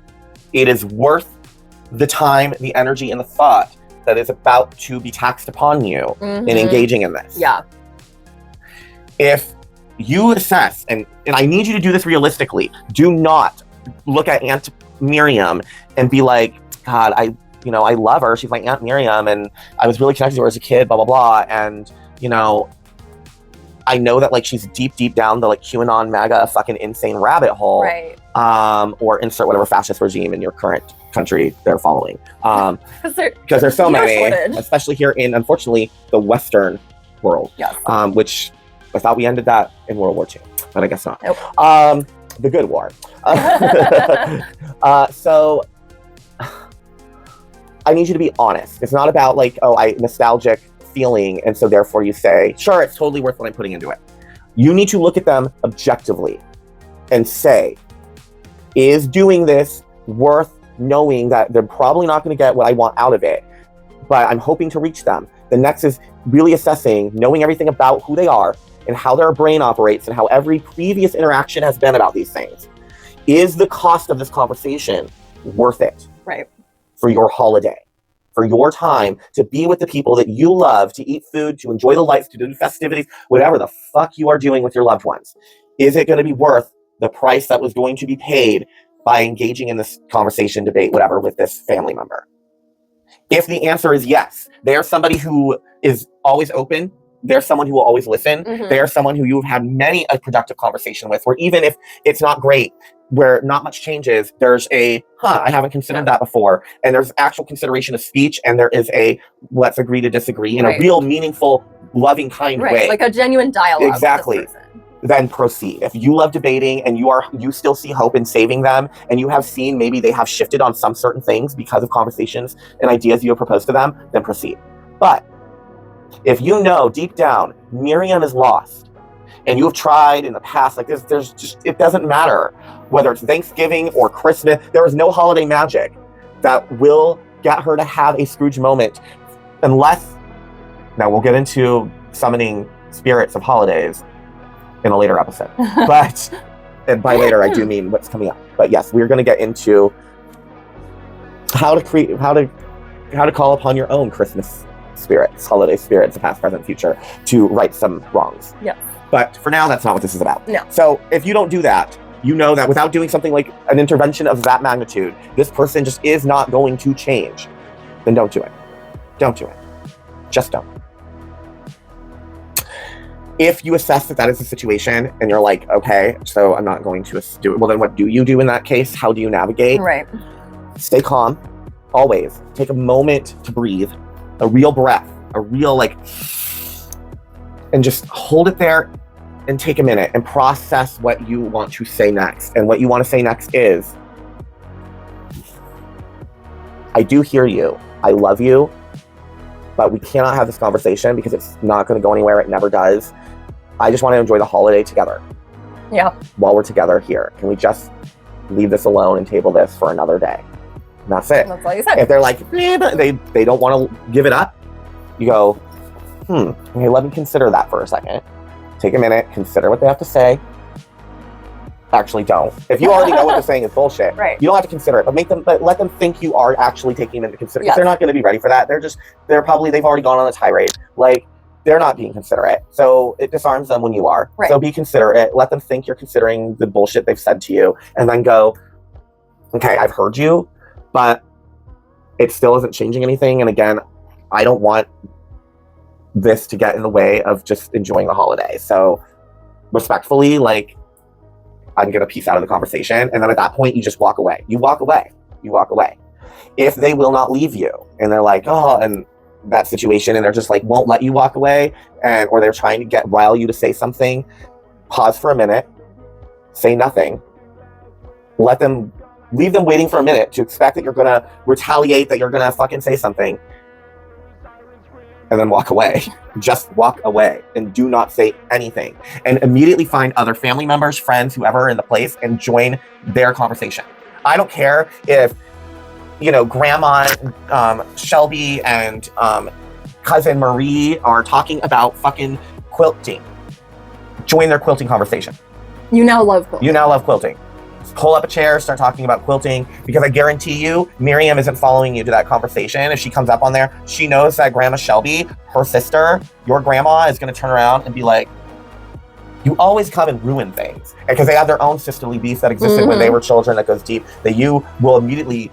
it is worth the time, the energy, and the thought that is about to be taxed upon you in engaging in this? Yeah. If you assess, and I need you to do this realistically, do not look at Aunt Miriam and be like, God, I love her. She's my Aunt Miriam, and I was really connected to her as a kid, blah, blah, blah. And, you know, I know that, like, she's deep, deep down the, like, QAnon, MAGA, fucking insane rabbit hole. Right. Or insert whatever fascist regime in your current country they're following. Because there's so many, especially here in, unfortunately, the Western world. Yes. Which I thought we ended that in World War II, but I guess not. Nope. The good war. So I need you to be honest. It's not about like, nostalgic feeling, and so therefore you say, sure, it's totally worth what I'm putting into it. You need to look at them objectively and say, is doing this worth knowing that they're probably not going to get what I want out of it, but I'm hoping to reach them? The next is really assessing, knowing everything about who they are and how their brain operates and how every previous interaction has been about these things. Is the cost of this conversation worth it? Right. For your holiday, for your time to be with the people that you love, to eat food, to enjoy the lights, to do festivities, whatever the fuck you are doing with your loved ones. Is it going to be worth the price that was going to be paid by engaging in this conversation, debate, whatever, with this family member? If the answer is yes, they are somebody who is always open. They're someone who will always listen. They are someone who you've had many a productive conversation with, where even if it's not great, where not much changes, there's a, I haven't considered that before. And there's actual consideration of speech, and there is a, let's agree to disagree in a real, meaningful, loving, kind way. Like a genuine dialogue. Exactly. With this person. Then proceed. If you love debating and you still see hope in saving them, and you have seen maybe they have shifted on some certain things because of conversations and ideas you have proposed to them, then proceed. But if you know deep down Miriam is lost, and you have tried in the past, like there's just, it doesn't matter whether it's Thanksgiving or Christmas, there is no holiday magic that will get her to have a Scrooge moment, unless, now we'll get into summoning spirits of holidays in a later episode. But, and by later I do mean what's coming up. But yes, we're going to get into how to call upon your own Christmas spirits, holiday spirits, past, present, future, to right some wrongs. Yeah. But for now, that's not what this is about. No. So if you don't do that, you know that without doing something like an intervention of that magnitude, this person just is not going to change. Then don't do it. Don't do it. Just don't. If you assess that that is the situation and you're like, okay, so I'm not going to do it. Well, then what do you do in that case? How do you navigate? Right. Stay calm. Always. Take a moment to breathe. A real breath. A real and just hold it there and take a minute and process what you want to say next. And what you want to say next is, I do hear you. I love you. But we cannot have this conversation because it's not going to go anywhere. It never does. I just want to enjoy the holiday together. Yeah. While we're together here. Can we just leave this alone and table this for another day? And that's it. That's all you said. If they're like, they don't want to give it up, you go, okay, let me consider that for a second. Take a minute, consider what they have to say. Actually, don't. If you already know what they're saying is bullshit, right. You don't have to consider it, but let them think you are actually taking them into consideration. Yes. They're not going to be ready for that. They've already gone on a tirade. Like, they're not being considerate. So it disarms them when you are. Right. So be considerate. Let them think you're considering the bullshit they've said to you, and then go, okay, I've heard you, but it still isn't changing anything. And again, I don't want this to get in the way of just enjoying the holiday. So respectfully, I'm going to peace out of the conversation. And then at that point, you just walk away. You walk away. You walk away. If they will not leave you and they're like, oh, and that situation, and they're just won't let you walk away, or they're trying to rile you to say something, pause for a minute, say nothing, leave them waiting for a minute to expect that you're going to retaliate, that you're going to fucking say something, and then walk away. Just walk away and do not say anything. And immediately find other family members, friends, whoever in the place, and join their conversation. I don't care if, Grandma Shelby and Cousin Marie are talking about fucking quilting. Join their quilting conversation. You now love quilting. You now love quilting. Pull up a chair, start talking about quilting, because I guarantee you, Miriam isn't following you to that conversation. If she comes up on there, she knows that Grandma Shelby, her sister, your grandma, is going to turn around and be like, you always come and ruin things. Because they have their own sisterly beef that existed when they were children that goes deep, that you will immediately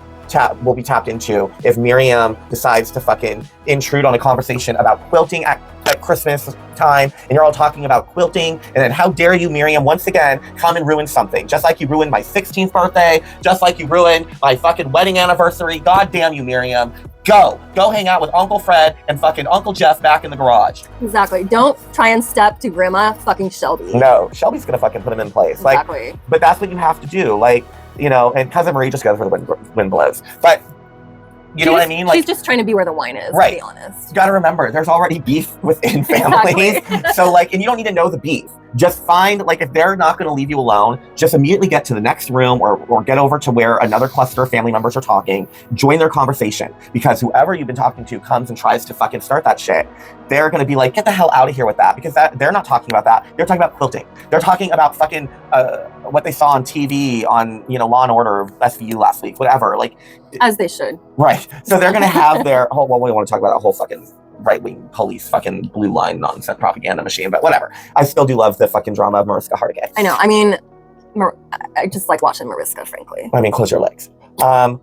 be tapped into if Miriam decides to fucking intrude on a conversation about quilting at Christmas time, and you're all talking about quilting, and then how dare you, Miriam, once again come and ruin something, just like you ruined my 16th birthday, just like you ruined my fucking wedding anniversary. God damn you, Miriam. Go hang out with Uncle Fred and fucking Uncle Jeff back in the garage. Exactly. Don't try and step to Grandma fucking Shelby. No, Shelby's gonna fucking put him in place. Exactly. But that's what you have to do. And Cousin Marie just goes where the wind blows. But you know what I mean? She's just trying to be where the wine is, right. to be honest. You gotta remember, there's already beef within families. Exactly. So and you don't need to know the beef. Just find, if they're not gonna leave you alone, just immediately get to the next room or get over to where another cluster of family members are talking, join their conversation. Because whoever you've been talking to comes and tries to fucking start that shit, they're gonna be like, get the hell out of here with that. Because they're not talking about that. They're talking about quilting. They're talking about fucking what they saw on TV on, Law and Order, SVU last week, whatever. As they should. Right. So they're gonna have their whole, we want to talk about that whole fucking right-wing police fucking blue line nonsense propaganda machine, but whatever. I still do love the fucking drama of Mariska Hargitay. I know. I mean, I just like watching Mariska, frankly. I mean, close your legs. But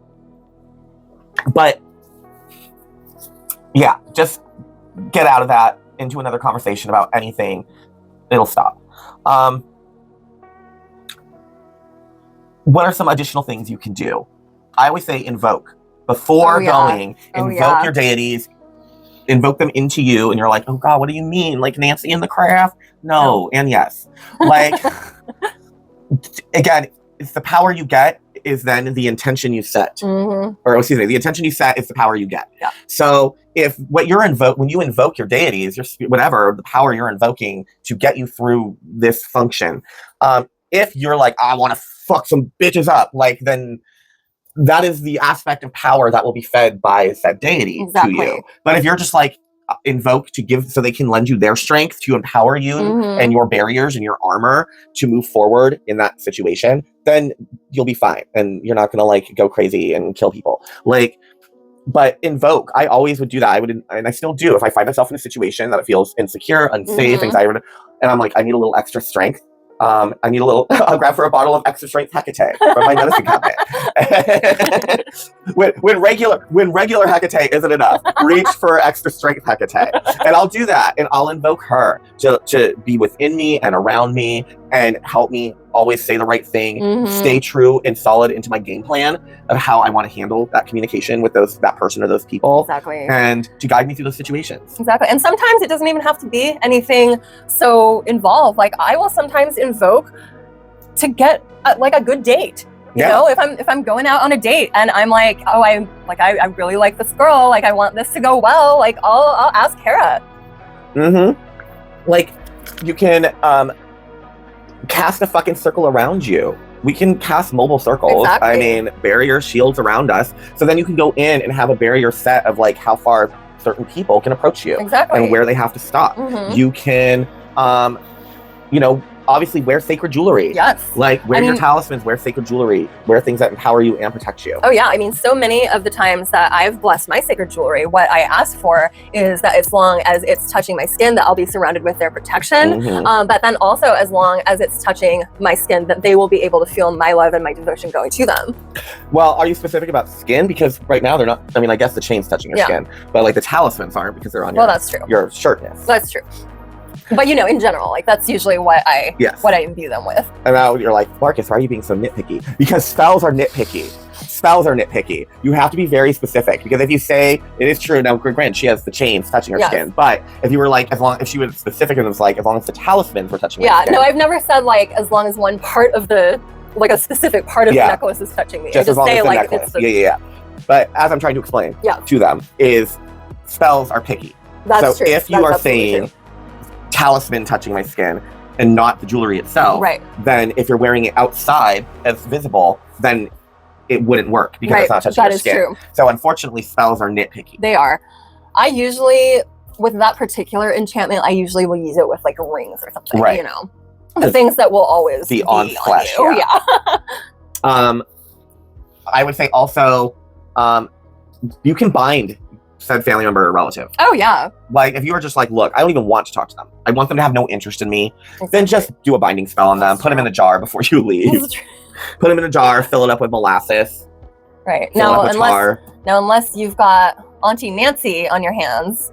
yeah, just get out of that into another conversation about anything. It'll stop. What are some additional things you can do? I always say invoke. Before going, invoke your deities, invoke them into you, and you're like, oh God, what do you mean? Like Nancy in the craft? No. And yes. Again, it's the power you get is then the intention you set. Or excuse me, the intention you set is the power you get. Yeah. So if when you invoke your deities, whatever, the power you're invoking to get you through this function, if you're like, I want to fuck some bitches up, then that is the aspect of power that will be fed by said deity to you. But if you're just like, invoke to give, so they can lend you their strength to empower you and your barriers and your armor to move forward in that situation, then you'll be fine. And you're not going to like go crazy and kill people. Like, but invoke, I always would do that. I would, and I still do. If I find myself in a situation that feels insecure, unsafe, anxiety, and I'm like, I need a little extra strength. I need a little, I'll grab for a bottle of extra strength HEKA-TEA from my medicine cabinet. when regular HEKA-TEA isn't enough, reach for extra strength HEKA-TEA. And I'll do that. And I'll invoke her to be within me and around me and help me always say the right thing, stay true and solid into my game plan of how I want to handle that communication with that person or those people. Exactly. And to guide me through those situations. Exactly. And sometimes it doesn't even have to be anything so involved. Like I will sometimes invoke to get like a good date. You know, if I'm going out on a date and I'm like, oh, I really like this girl, like I want this to go well, like I'll ask Hera. Like you can cast a fucking circle around you. We can cast mobile circles. Exactly. I mean, barrier shields around us. So then you can go in and have a barrier set of like how far certain people can approach you. Exactly. And where they have to stop. You can, you know, obviously wear sacred jewelry. Yes. Like wear your talismans, wear sacred jewelry, wear things that empower you and protect you. Oh yeah, I mean, so many of the times that I've blessed my sacred jewelry, what I ask for is that as long as it's touching my skin, that I'll be surrounded with their protection. But then also as long as it's touching my skin, that they will be able to feel my love and my devotion going to them. Well, are you specific about skin? Because right now they're not, I mean, I guess the chain's touching your skin, but like the talismans aren't because they're on your, that's true. Your shirtness. That's true. But you know, in general, like that's usually what I imbue them with. And now you're like, Marcus, why are you being so nitpicky? Because spells are nitpicky. Spells are nitpicky. You have to be very specific because if you say it is true, now granted she has the chains touching her skin, but if you were like, if she was specific and was like, as long as the talismans were touching my skin. No, I've never said like as long as one part of the like a specific part of the necklace is touching me. Just as long as the necklace. But as I'm trying to explain to them is spells are picky. That's true. If you are saying talisman touching my skin and not the jewelry itself, then if you're wearing it outside as visible, then it wouldn't work because it's not touching your skin. True. So unfortunately, spells are nitpicky. They are. I usually, with that particular enchantment, I usually will use it with like rings or something, you know. The things that will always be on flesh. I would say also, you can bind said family member or relative. Oh yeah. Like if you were just like, look, I don't even want to talk to them. I want them to have no interest in me. Then just do a binding spell on them. Put them in a jar before you leave. Put them in a jar. Fill it up with molasses. Right. Now unless you've got Auntie Nancy on your hands.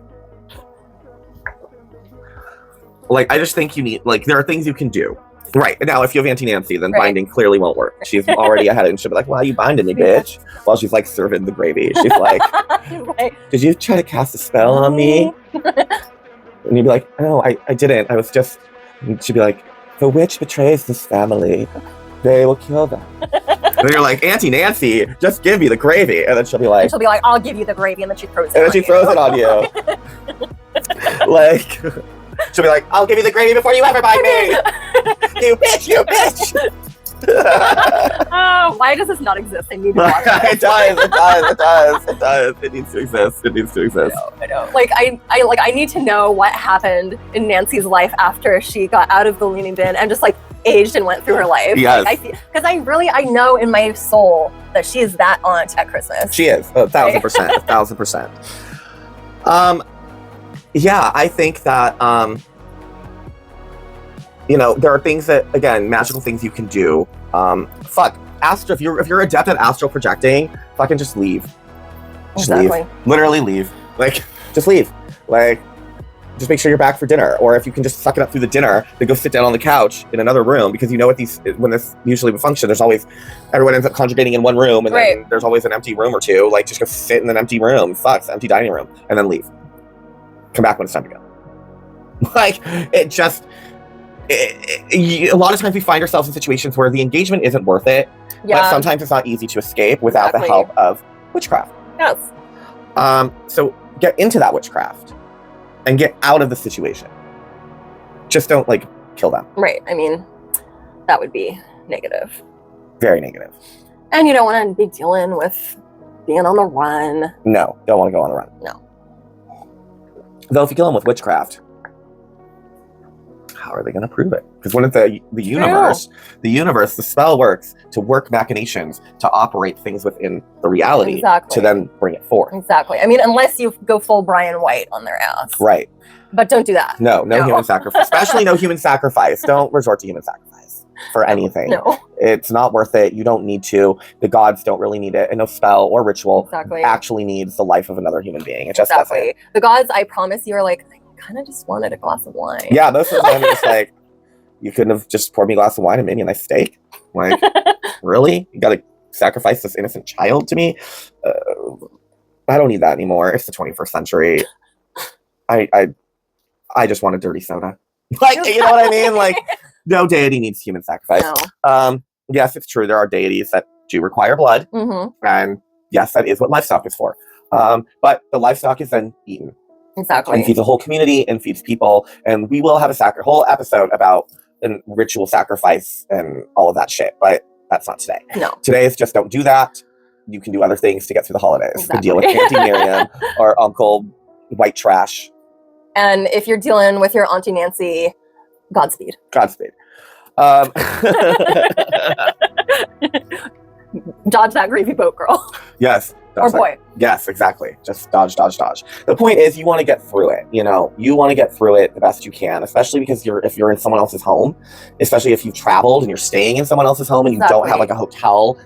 Like I just think you need there are things you can do. Right. Now, if you have Auntie Nancy, then binding clearly won't work. She's already ahead and she'll be like, why are you binding me, bitch? While she's like serving the gravy. She's like, did you try to cast a spell on me? And you'd be like, no, I didn't. I was just, and she'd be like, the witch betrays this family. They will kill them. And you're like, Auntie Nancy, just give me the gravy. And then she'll be like, I'll give you the gravy. And then she throws it on you. And then she throws it on you. Like... She'll be like, I'll give you the gravy before you ever bind me! You bitch, you bitch! Oh, why does this not exist? I need to watch it. It does. It needs to exist. I know. Like I need to know what happened in Nancy's life after she got out of the loony bin and just like aged and went through her life. Yes. Because I know in my soul that she is that aunt at Christmas. She is, 1,000%, 1,000%. Yeah, I think that, you know, there are things that, again, magical things you can do. If you're adept at astral projecting, fucking just leave. Just leave. Literally leave. Like, just leave. Like, just make sure you're back for dinner. Or if you can just suck it up through the dinner, then go sit down on the couch in another room. Because you know when this usually would function, there's always, everyone ends up congregating in one room. And then there's always an empty room or two. Like, just go sit in an empty room. Empty dining room. And then leave. Come back when it's time to go. Like, it just, a lot of times we find ourselves in situations where the engagement isn't worth it, but sometimes it's not easy to escape without the help of witchcraft. Yes. So get into that witchcraft and get out of the situation. Just don't, like, kill them. Right. I mean, that would be negative. Very negative. And you don't want to be dealing with being on the run. No, don't want to go on the run. No. Though if you kill them with witchcraft, how are they going to prove it? Because when the universe, the spell works to work machinations to operate things within the reality to then bring it forth. Exactly. I mean, unless you go full Brian White on their ass. Right. But don't do that. No human sacrifice. Especially no human sacrifice. Don't resort to human sacrifice for anything. No. It's not worth it. You don't need to. The gods don't really need it. And no spell or ritual actually needs the life of another human being. It just doesn't. The gods, I promise you, are like, kind of just wanted a glass of wine. Yeah, most of the time it's like, you couldn't have just poured me a glass of wine and made me a nice steak? Like, really? You gotta sacrifice this innocent child to me? I don't need that anymore. It's the 21st century. I just want a dirty soda. Like, you know what I mean? Like, no deity needs human sacrifice. No. Yes, it's true. There are deities that do require blood. And yes, that is what livestock is for. But the livestock is then eaten. Exactly. And feeds a whole community and feeds people. And we will have a whole episode about ritual sacrifice and all of that shit. But that's not today. No. Today is just don't do that. You can do other things to get through the holidays. You can deal with Auntie Miriam or Uncle White Trash. And if you're dealing with your Auntie Nancy, Godspeed. Godspeed. Dodge that gravy boat, girl. Yes. Or boy. Yes, exactly. Just dodge. The point is, you want to get through it. You know, you want to get through it the best you can, especially because if you're in someone else's home, especially if you've traveled and you're staying in someone else's home and you don't have like a hotel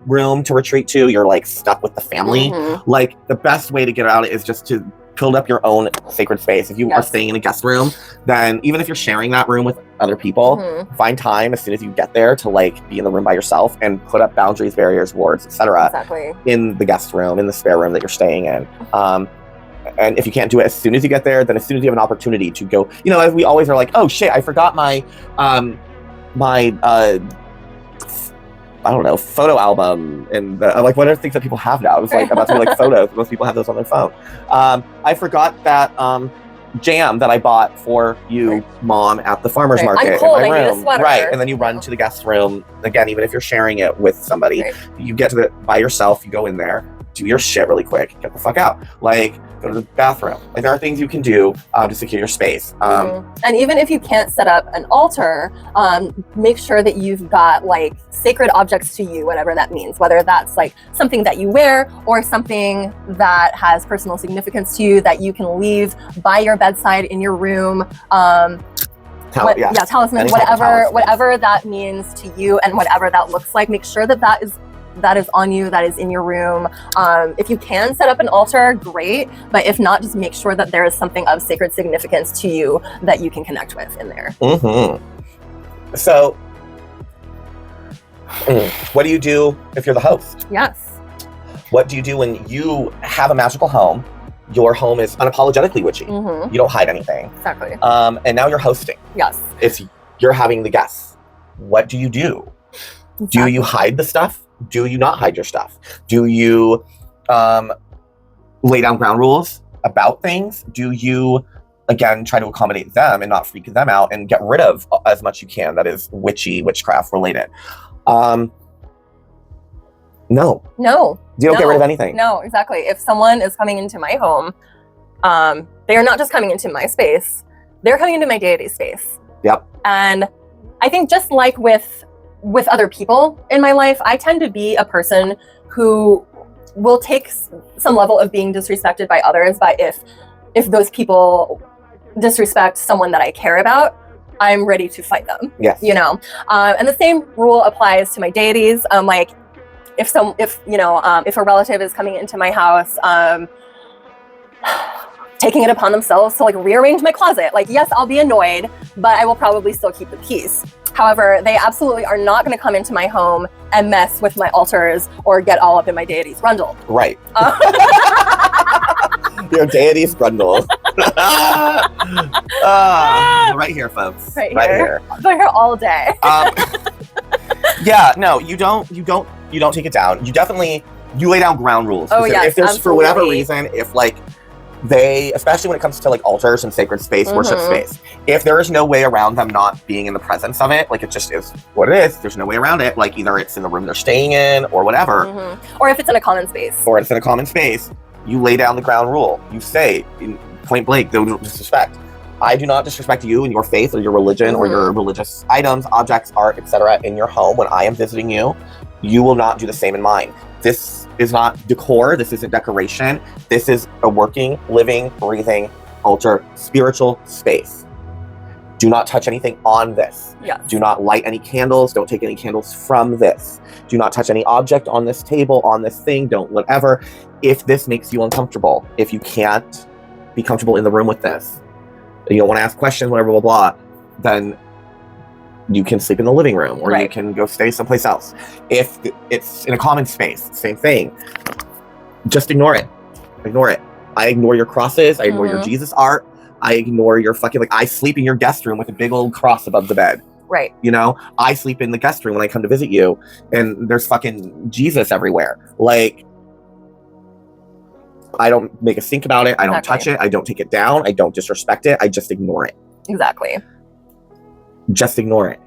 room to retreat to, you're like stuck with the family. Like the best way to get out is just to build up your own sacred space. If you are staying in a guest room, then even if you're sharing that room with other people, find time as soon as you get there to like be in the room by yourself and put up boundaries, barriers, wards, etc. In the guest room, in the spare room that you're staying in. And if you can't do it as soon as you get there, then as soon as you have an opportunity to go, you know, as we always are like, oh shit, I forgot my I don't know, photo album and like what are the things that people have now? It's like about to be like photos. Most people have those on their phone. I forgot that jam that I bought for you, Mom, at the farmer's market I'm cold, in my I need a room. sweater. Right, and then you run to the guest room again. Even if you're sharing it with somebody, you get to by yourself. You go in there, do your shit really quick, get the fuck out. Like, go to the bathroom. Like, there are things you can do to secure your space. And even if you can't set up an altar, make sure that you've got like sacred objects to you, whatever that means, whether that's like something that you wear or something that has personal significance to you that you can leave by your bedside in your room. Talisman, whatever that means to you and whatever that looks like, make sure that is on you, that is in your room. If you can set up an altar, great. But if not, just make sure that there is something of sacred significance to you that you can connect with in there. So, what do you do if you're the host? Yes. What do you do when you have a magical home? Your home is unapologetically witchy. You don't hide anything. Exactly. And now you're hosting. Yes. You're having the guests. What do you do? Exactly. Do you hide the stuff? Do you not hide your stuff? Do you lay down ground rules about things? Do you, again, try to accommodate them and not freak them out and get rid of as much you can that is witchcraft related? No. You don't get rid of anything. No, exactly. If someone is coming into my home, they are not just coming into my space, they're coming into my deity space. Yep. And I think just like with other people in my life, I tend to be a person who will take some level of being disrespected by others. But if those people disrespect someone that I care about, I'm ready to fight them. Yes. You know, and the same rule applies to my deities. Like if a relative is coming into my house, taking it upon themselves to like rearrange my closet, like, yes, I'll be annoyed, but I will probably still keep the peace. However, they absolutely are not going to come into my home and mess with my altars or get all up in my deity's grundle. Right. Your deity's grundle. Right here, folks. Right here. They're here all day. Yeah, no, you don't take it down. You lay down ground rules. Oh, yes, if there's absolutely. For whatever reason, if like especially when it comes to like altars and sacred space, worship space, if there is no way around them not being in the presence of it, like it just is what it is, there's no way around it, like either it's in the room they're staying in or whatever. Or if it's in a common space. You lay down the ground rule. You say, point blank, no disrespect. I do not disrespect you and your faith or your religion or your religious items, objects, art, etc. in your home when I am visiting you. You will not do the same in mine. This is not decor. This isn't decoration. This is a working, living, breathing altar, spiritual space. Do not touch anything on this. Yes. Do not light any candles. Don't take any candles from this. Do not touch any object on this table, on this thing. Don't whatever. If this makes you uncomfortable, if you can't be comfortable in the room with this, you don't want to ask questions, whatever, blah, blah, then you can sleep in the living room or you can go stay someplace else. If it's in a common space, same thing. Just ignore it. Ignore it. I ignore your crosses. I ignore your Jesus art. I ignore your fucking, like, I sleep in your guest room with a big old cross above the bed. Right. You know, I sleep in the guest room when I come to visit you and there's fucking Jesus everywhere. Like, I don't make a stink about it. I don't touch it. I don't take it down. I don't disrespect it. I just ignore it. Exactly. Just ignore it.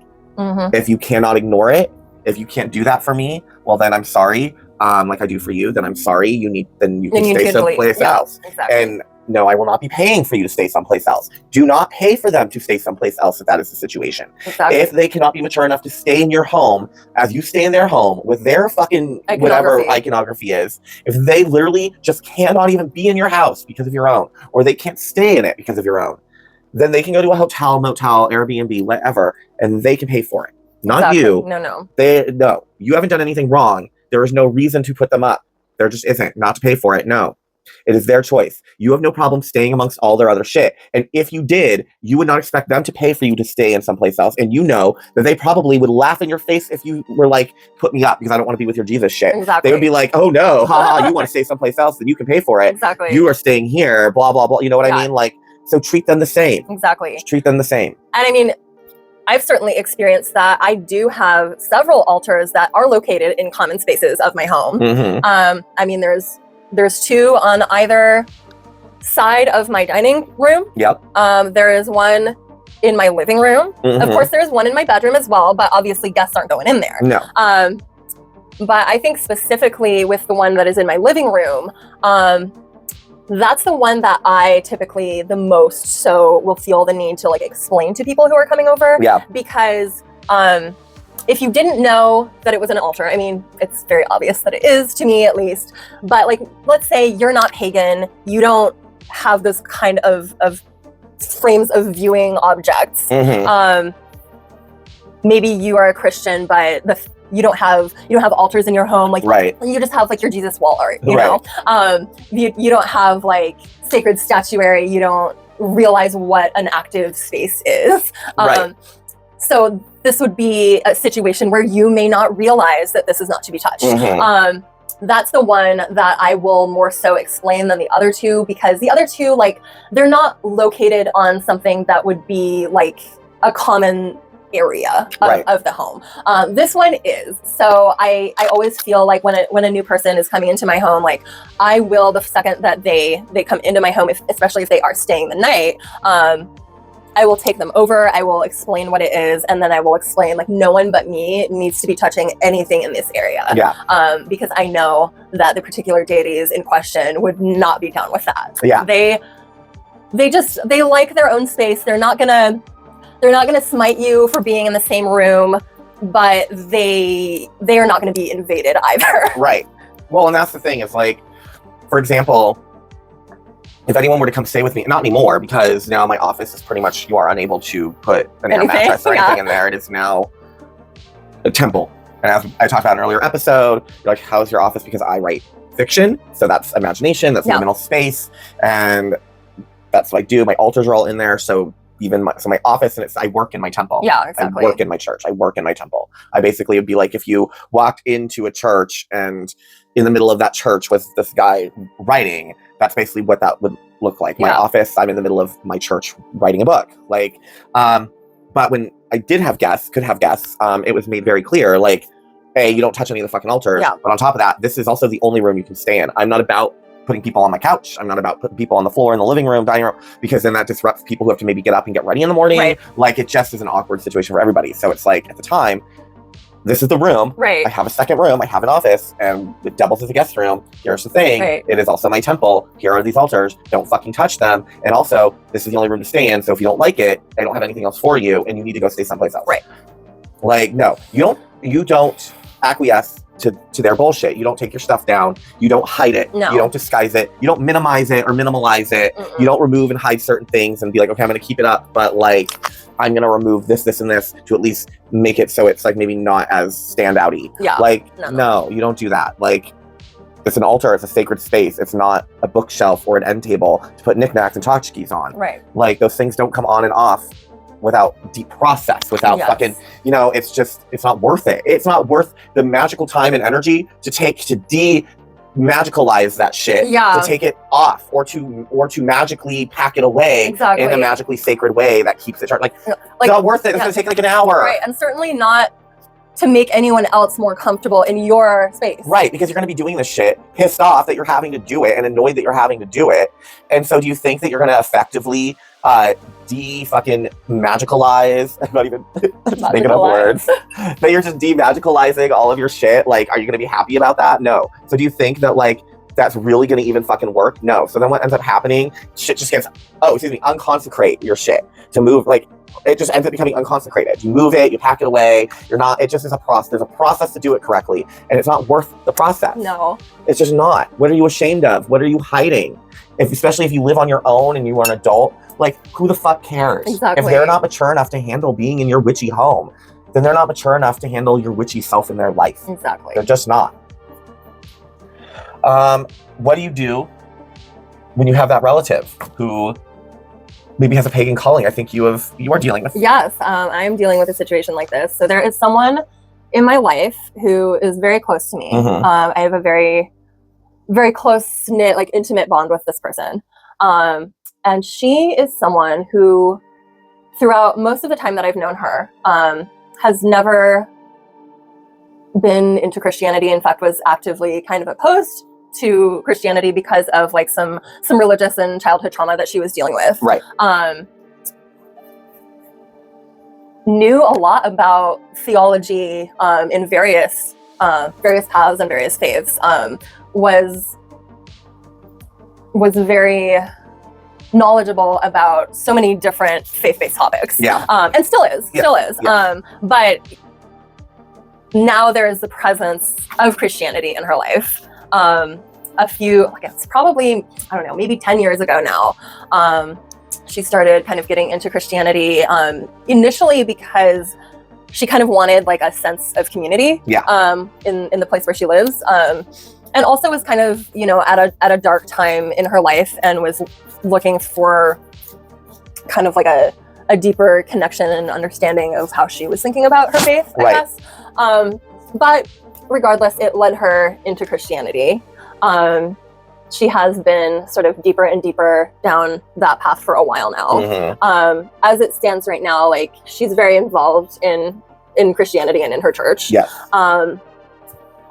If you cannot ignore it, if you can't do that for me, well, then I'm sorry. Like I do for you, then I'm sorry. You can stay someplace else. Exactly. And no, I will not be paying for you to stay someplace else. Do not pay for them to stay someplace else if that is the situation. Exactly. If they cannot be mature enough to stay in your home as you stay in their home with their fucking whatever iconography is, if they literally just cannot even be in your house because of your own, or they can't stay in it because of your own, then they can go to a hotel, motel, Airbnb, whatever, and they can pay for it. Not you. No. No. You haven't done anything wrong. There is no reason to put them up. There just isn't. Not to pay for it. No. It is their choice. You have no problem staying amongst all their other shit. And if you did, you would not expect them to pay for you to stay in someplace else. And you know that they probably would laugh in your face if you were like, put me up because I don't want to be with your Jesus shit. Exactly. They would be like, oh no, haha, you want to stay someplace else, then you can pay for it. Exactly. You are staying here, blah, blah, blah. You know what I mean? Like, so treat them the same. Exactly. Just treat them the same. And I mean, I've certainly experienced that. I do have several altars that are located in common spaces of my home. I mean, there's two on either side of my dining room. Yep. There is one in my living room. Of course, there's one in my bedroom as well, but obviously guests aren't going in there. No. But I think specifically with the one that is in my living room, that's the one that I typically the most so will feel the need to like explain to people who are coming over. Yeah. Because if you didn't know that it was an altar, I mean, it's very obvious that it is to me at least, but like, let's say you're not pagan, you don't have this kind of frames of viewing objects. Maybe you are a Christian, but you don't have altars in your home, like you just have like your Jesus wall art, you know. You don't have like sacred statuary. You don't realize what an active space is. So this would be a situation where you may not realize that this is not to be touched. That's the one that I will more so explain than the other two, because the other two, like, they're not located on something that would be like a common area of the home. This one is. So I always feel like when a new person is coming into my home, like I will, the second that they come into my home, especially if they are staying the night, I will take them over, I will explain what it is, and then I will explain like no one but me needs to be touching anything in this area. Because I know that the particular deities in question would not be down with that. They like their own space. They're not gonna smite you for being in the same room, but they are not gonna be invaded either. Well, and that's the thing, is like, for example, if anyone were to come stay with me, not anymore, because now my office is pretty much, you are unable to put an air mattress or anything in there. It is now a temple. And as I talked about in an earlier episode, you're like, how's your office? Because I write fiction. So that's imagination, that's liminal space. And that's what I do. My altars are all in there. So even my office, and I work in my temple. I work in my church. I work in my temple. I basically would be like, if you walked into a church and in the middle of that church was this guy writing, that's basically what that would look like. My office, I'm in the middle of my church writing a book. Like, but when I could have guests, it was made very clear, like, hey, you don't touch any of the fucking altars. But on top of that, this is also the only room you can stay in. I'm not about putting people on my couch. I'm not about putting people on the floor in the living room, dining room, because then that disrupts people who have to maybe get up and get ready in the morning. Like, it just is an awkward situation for everybody. So it's like, at the time, this is the room. Right. I have a second room. I have an office, and it doubles as a guest room. Here's the thing. Right. It is also my temple. Here are these altars. Don't fucking touch them. And also, this is the only room to stay in. So if you don't like it, I don't have anything else for you, and you need to go stay someplace else. Right. Like, no, you don't acquiesce to their bullshit. You don't take your stuff down. You don't hide it. No. You don't disguise it. You don't minimize it or minimalize it. You don't remove and hide certain things and be like, okay, I'm going to keep it up, but like, I'm going to remove this, this, and this to at least make it so it's like maybe not as standouty. Yeah. Like, no, you don't do that. Like, it's an altar. It's a sacred space. It's not a bookshelf or an end table to put knickknacks and tchotchkes on. Right. Like, those things don't come on and off without deep process, without fucking, you know, it's not worth it. It's not worth the magical time and energy to take to magicalize that shit, to take it off or to magically pack it away in a magically sacred way that keeps it charged. Like, it's not worth it. It's gonna take like an hour. Right, and certainly not to make anyone else more comfortable in your space. Right, because you're gonna be doing this shit, pissed off that you're having to do it and annoyed that you're having to do it. And so do you think that you're gonna effectively fucking magicalize? I'm not even thinking of words. That you're just demagicalizing all of your shit. Like, are you gonna be happy about that? No. So do you think that like that's really gonna even fucking work? No. So then what ends up happening, shit just gets, unconsecrate your shit to move. Like, it just ends up becoming unconsecrated. You move it, you pack it away. It just is a process. There's a process to do it correctly, and it's not worth the process. No. It's just not. What are you ashamed of? What are you hiding? Especially if you live on your own and you are an adult, like, who the fuck cares? Exactly. If they're not mature enough to handle being in your witchy home, then they're not mature enough to handle your witchy self in their life. Exactly. They're just not. What do you do when you have that relative who maybe has a pagan calling? I think you are dealing with. Yes, I am dealing with a situation like this. So there is someone in my life who is very close to me. I have a very, very close-knit, like, intimate bond with this person. And she is someone who, throughout most of the time that I've known her, has never been into Christianity. In fact, was actively kind of opposed to Christianity because of like some religious and childhood trauma that she was dealing with. Right. Knew a lot about theology in various paths and various faiths. Was very knowledgeable about so many different faith-based topics. Yeah. And still is. Yeah. But now there is the presence of Christianity in her life. I guess probably, I don't know, maybe 10 years ago now, she started kind of getting into Christianity, initially because she kind of wanted like a sense of community, in the place where she lives. And also was kind of, you know, at a dark time in her life and was looking for kind of like a deeper connection and understanding of how she was thinking about her faith, I guess. But regardless, it led her into Christianity. She has been sort of deeper and deeper down that path for a while now. As it stands right now, like, she's very involved in Christianity and in her church. Yes.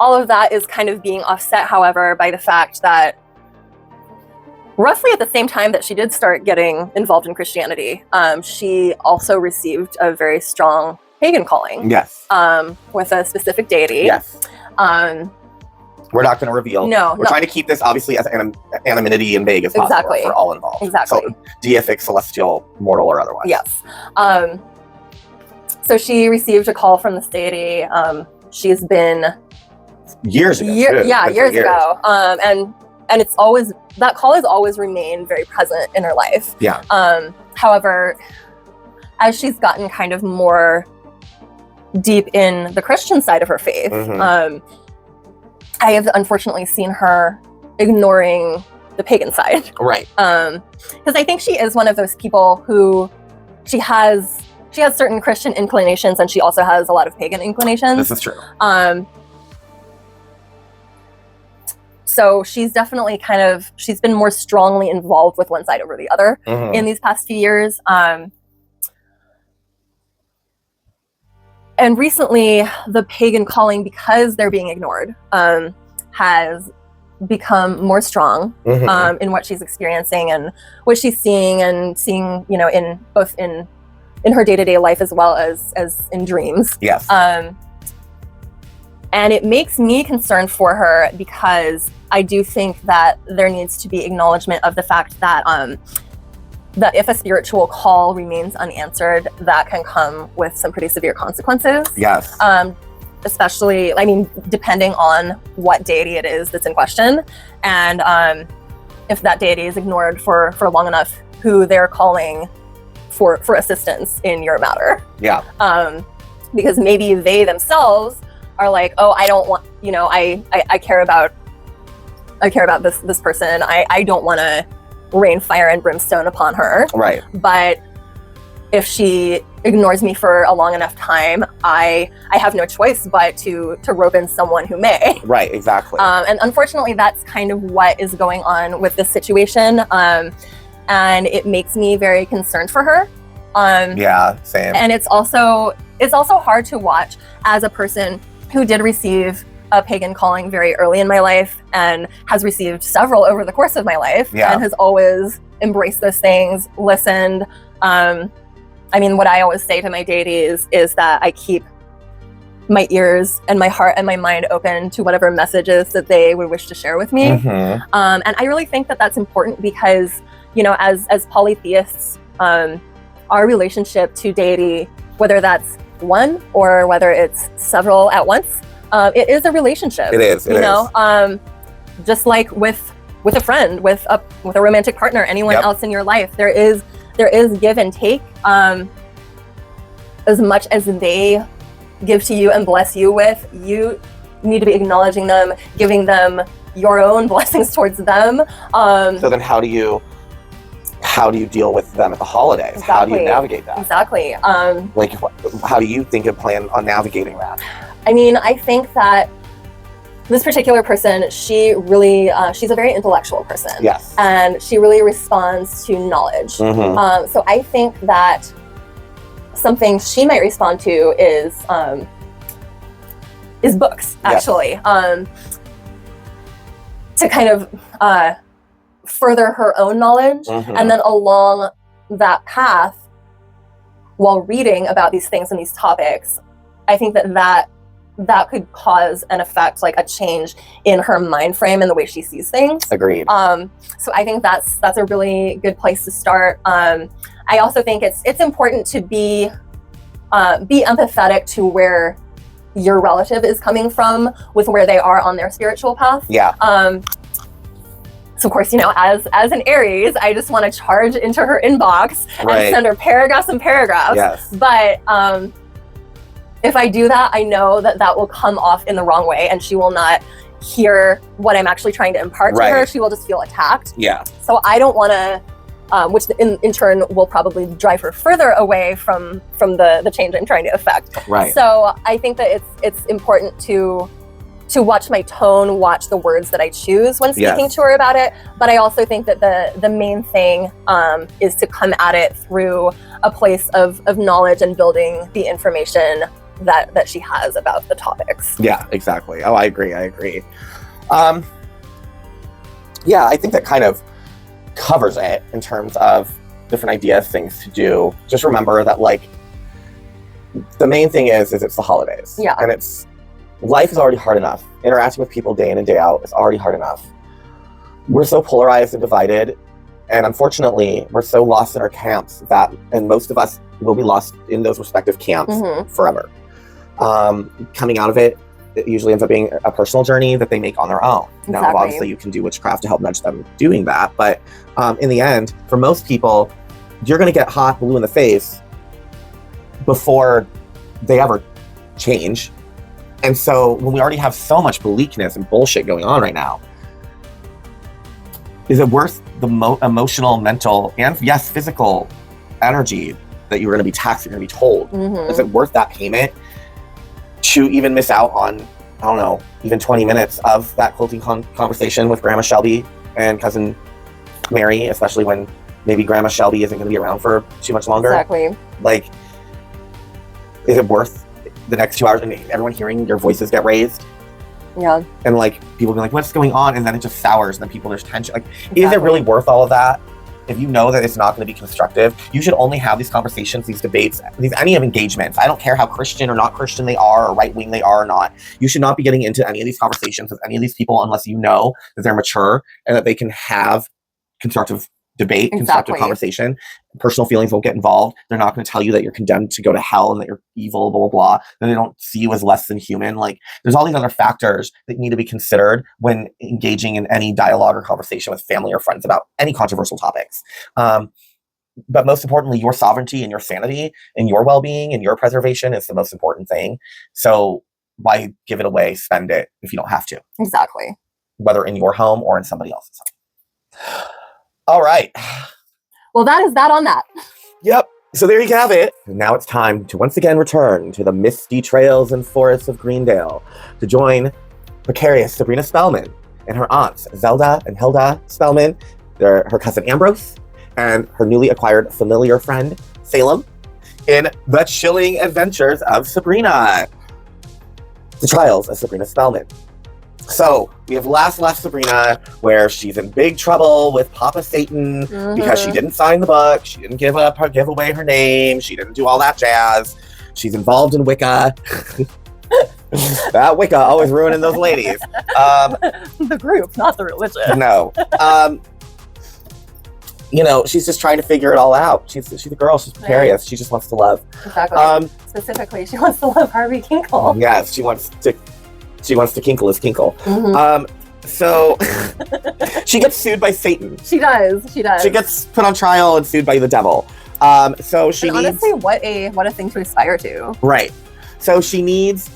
All of that is kind of being offset, however, by the fact that roughly at the same time that she did start getting involved in Christianity, she also received a very strong pagan calling. Yes. With a specific deity. Yes. We're not going to reveal. No. We're trying to keep this obviously as anonymity and vague as possible for all involved. Exactly. So, deific, celestial, mortal, or otherwise. Yes. So she received a call from this deity. She's been years ago. Years ago. And it's always, that call has always remained very present in her life. Yeah. However, as she's gotten kind of more deep in the Christian side of her faith, I have unfortunately seen her ignoring the pagan side. Right. Because I think she is one of those people who she has certain Christian inclinations, and she also has a lot of pagan inclinations. This is true. So she's definitely she's been more strongly involved with one side over the other in these past few years. And recently, the pagan calling, because they're being ignored, has become more strong in what she's experiencing and what she's seeing, you know, in both in her day-to-day life as well as in dreams. Yes. And it makes me concerned for her because I do think that there needs to be acknowledgement of the fact that that if a spiritual call remains unanswered, that can come with some pretty severe consequences. Yes. Especially, I mean, depending on what deity it is that's in question. And if that deity is ignored for long enough, who they're calling for assistance in your matter. Yeah. Because maybe they themselves are like, oh, I don't want, you know, I care about this person. I don't want to rain fire and brimstone upon her. Right. But if she ignores me for a long enough time, I have no choice but to rope in someone who may. Right, exactly. And unfortunately, that's kind of what is going on with this situation. And it makes me very concerned for her. Yeah, same. And it's also hard to watch as a person who did receive a pagan calling very early in my life and has received several over the course of my life, and has always embraced those things, listened. I mean, what I always say to my deities is that I keep my ears and my heart and my mind open to whatever messages that they would wish to share with me. Mm-hmm. And I really think that that's important because, you know, as polytheists, our relationship to deity, whether that's one or whether it's several at once, it is a relationship. It is. You know, just like with a friend, with a romantic partner, anyone else in your life, there is give and take. As much as they give to you and bless you with, you need to be acknowledging them, giving them your own blessings towards them. So then how do you deal with them at the holidays? Exactly. How do you navigate that? Exactly. Like, how do you think and plan on navigating that? I mean, I think that this particular person, she really, she's a very intellectual person. Yes. And she really responds to knowledge. Mm-hmm. So I think that something she might respond to is books, actually. Yes. To kind of further her own knowledge. Mm-hmm. And then along that path, while reading about these things and these topics, I think that could cause an effect, like a change in her mind frame and the way she sees things. Agreed. So I think that's a really good place to start. I also think it's important to be empathetic to where your relative is coming from with where they are on their spiritual path. Yeah. So of course, you know, as an Aries, I just want to charge into her inbox Right. and send her paragraphs and paragraphs. Yes. But if I do that, I know that will come off in the wrong way, and she will not hear what I'm actually trying to impart to her. She will just feel attacked. Yeah. So I don't want to, which in turn will probably drive her further away from the change I'm trying to effect. Right. So I think that it's important to watch my tone, watch the words that I choose when speaking to her about it. But I also think that the main thing is to come at it through a place of knowledge and building the information that she has about the topics. Yeah, exactly. Oh, I agree. Yeah, I think that kind of covers it in terms of different ideas, things to do. Just remember that, like, the main thing is it's the holidays. Yeah. And life is already hard enough. Interacting with people day in and day out is already hard enough. We're so polarized and divided, and unfortunately, we're so lost in our camps and most of us will be lost in those respective camps forever. Coming out of it usually ends up being a personal journey that they make on their own. Exactly. Now, obviously, you can do witchcraft to help nudge them doing that, but in the end, for most people, you're going to get hot blue in the face before they ever change. And so when we already have so much bleakness and bullshit going on right now, is it worth the emotional, mental, and yes, physical energy that you're going to be taxed, you're going to be told? Is it worth that payment to even miss out on, I don't know, even 20 minutes of that quilting conversation with Grandma Shelby and Cousin Mary, especially when maybe Grandma Shelby isn't going to be around for too much longer? Exactly. Like, is it worth the next 2 hours and everyone hearing your voices get raised? Yeah. And like people be like, what's going on? And then it just sours and then there's tension. Like, is it really worth all of that? if you know that it's not going to be constructive, you should only have these conversations, these debates, any of engagements. I don't care how Christian or not Christian they are, or right-wing they are or not. You should not be getting into any of these conversations with any of these people unless you know that they're mature and that they can have constructive debate, constructive conversation. Personal feelings won't get involved. They're not going to tell you that you're condemned to go to hell and that you're evil, blah, blah, blah. That they don't see you as less than human. Like, there's all these other factors that need to be considered when engaging in any dialogue or conversation with family or friends about any controversial topics. But most importantly, your sovereignty and your sanity and your well-being and your preservation is the most important thing. So why give it away, spend it if you don't have to? Exactly. Whether in your home or in somebody else's home. All right. Well, that is that on that. Yep. So there you have it. And now it's time to once again return to the misty trails and forests of Greendale to join precarious Sabrina Spellman and her aunts, Zelda and Hilda Spellman, her cousin Ambrose, and her newly acquired familiar friend, Salem, in the chilling adventures of Sabrina. The Trials of Sabrina Spellman. So, we have last Sabrina, where she's in big trouble with Papa Satan because she didn't sign the book, she didn't give away her name, she didn't do all that jazz. She's involved in Wicca. That Wicca always ruining those ladies. The group, not the religion. No. You know, she's just trying to figure it all out. She's a girl, she's precarious, right. She just wants to love. Exactly. Specifically, she wants to love Harvey Kinkle. Yes, she wants to kinkle his kinkle. So she gets sued by Satan. She does. She gets put on trial and sued by the devil. So she needs, honestly, what a thing to aspire to. Right. So she needs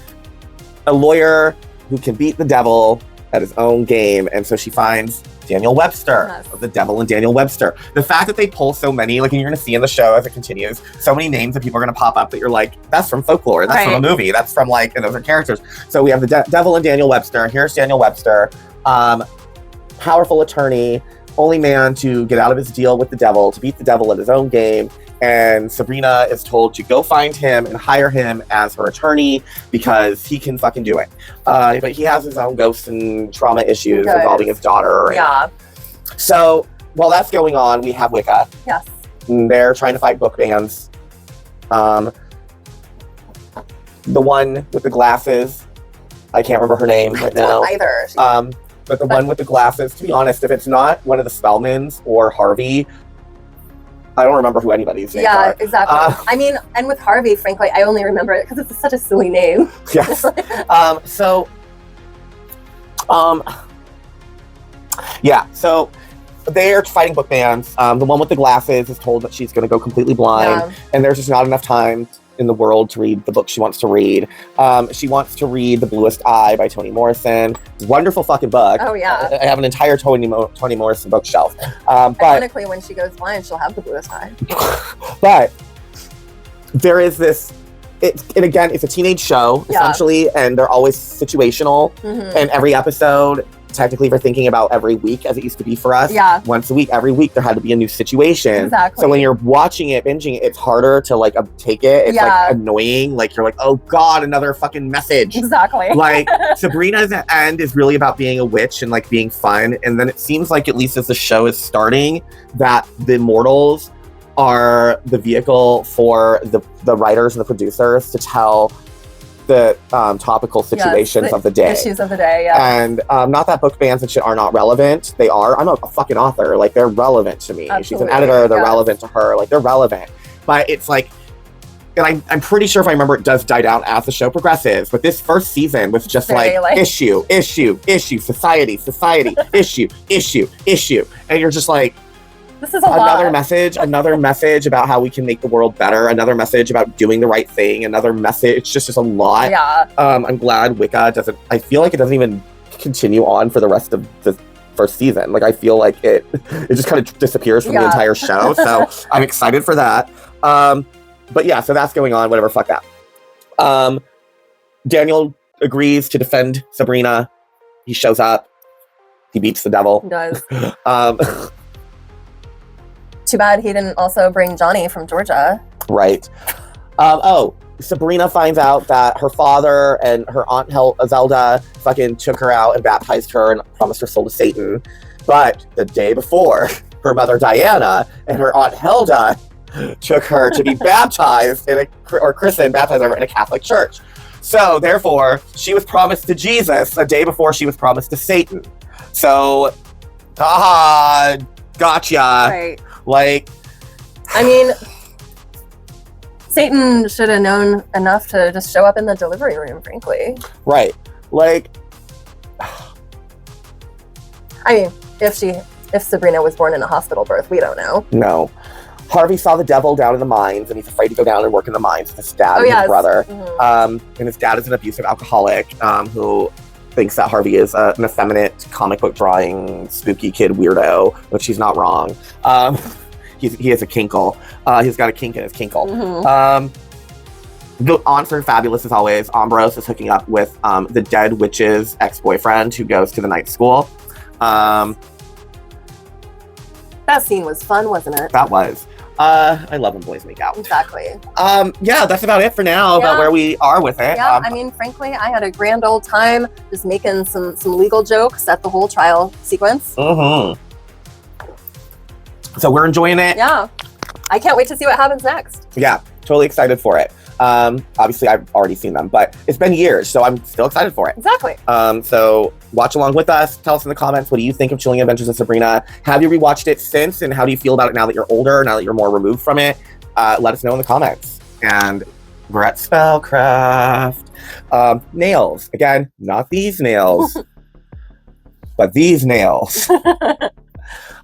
a lawyer who can beat the devil at his own game, and so she finds Daniel Webster of The Devil and Daniel Webster. The fact that they pull so many, like, and you're going to see in the show as it continues, so many names that people are going to pop up that you're like, that's from folklore, that's from a movie, that's from, like, and those are characters. So we have the Devil and Daniel Webster. Here's Daniel Webster, powerful attorney, only man to get out of his deal with the devil, to beat the devil at his own game. And Sabrina is told to go find him and hire him as her attorney because he can fucking do it. But he has his own ghosts and trauma issues involving his daughter. Yeah. So while that's going on, we have Wicca. Yes. They're trying to fight book bans. The one with the glasses, I can't remember her name right now. Either. But the one with the glasses, to be honest, if it's not one of the Spellmans or Harvey, I don't remember who anybody's names are. Yeah, exactly. I mean, and with Harvey, frankly, I only remember it because it's such a silly name. Yes. So they're fighting book bans. The one with the glasses is told that she's going to go completely blind, and there's just not enough time in the world to read the book she wants to read. She wants to read The Bluest Eye by Toni Morrison. Wonderful fucking book. Oh, yeah. I have an entire Toni Morrison bookshelf. But ironically, when she goes blind, she'll have the bluest eye. But there is this, and again, it's a teenage show, essentially, and they're always situational. And every episode, technically, we're thinking about every week as it used to be for us. Yeah. Once a week, every week, there had to be a new situation. Exactly. So when you're watching it, binging it, it's harder to, like, take it. It's, like, annoying. Like, you're like, oh, God, another fucking message. Exactly. Like, Sabrina's end is really about being a witch and, like, being fun. And then it seems like, at least as the show is starting, that the Immortals are the vehicle for the writers and the producers to tell the topical situations of the day. Issues of the day, And not that book bans and shit are not relevant. They are. I'm a fucking author. Like, they're relevant to me. Absolutely. She's an editor. They're relevant to her. Like, they're relevant. But it's like, and I'm pretty sure if I remember, it does die down as the show progresses. But this first season was just like issue, society, issue. And you're just like, this is another message about how we can make the world better, another message about doing the right thing, another message. It's just a lot. Yeah. I'm glad Wicca doesn't, I feel like it doesn't even continue on for the rest of the first season. Like, I feel like it just kind of disappears from the entire show. So I'm excited for that. But yeah, so that's going on, whatever, fuck that. Daniel agrees to defend Sabrina. He shows up. He beats the devil. He does. Too bad he didn't also bring Johnny from Georgia. Right. Sabrina finds out that her father and her aunt Zelda fucking took her out and baptized her and promised her soul to Satan. But the day before, her mother Diana and her aunt Hilda took her to be baptized christened in a Catholic church. So therefore, she was promised to Jesus a day before she was promised to Satan. So, gotcha. Right. Like, I mean, Satan should have known enough to just show up in the delivery room, frankly. Right. Like, I mean, if Sabrina was born in a hospital birth, we don't know. No. Harvey saw the devil down in the mines, and he's afraid to go down and work in the mines with his dad and his brother. And his dad is an abusive alcoholic who thinks that Harvey is an effeminate comic book drawing spooky kid weirdo, which he's not wrong. He has a kinkle. He's got a kink in his kinkle. The aunts are fabulous as always. Ambrose is hooking up with the dead witch's ex-boyfriend who goes to the night school. That scene was fun, wasn't it? That was. I love when boys make out. Exactly. Yeah, that's about it for now about where we are with it. Yeah, I mean, frankly, I had a grand old time just making some legal jokes at the whole trial sequence. So we're enjoying it. Yeah. I can't wait to see what happens next. Yeah, totally excited for it. Obviously, I've already seen them, but it's been years, so I'm still excited for it. Exactly. So watch along with us. Tell us in the comments, what do you think of Chilling Adventures of Sabrina? Have you rewatched it since, and how do you feel about it now that you're older, now that you're more removed from it? Let us know in the comments. And we're at Spellcraft. Nails. Again, not these nails, but these nails.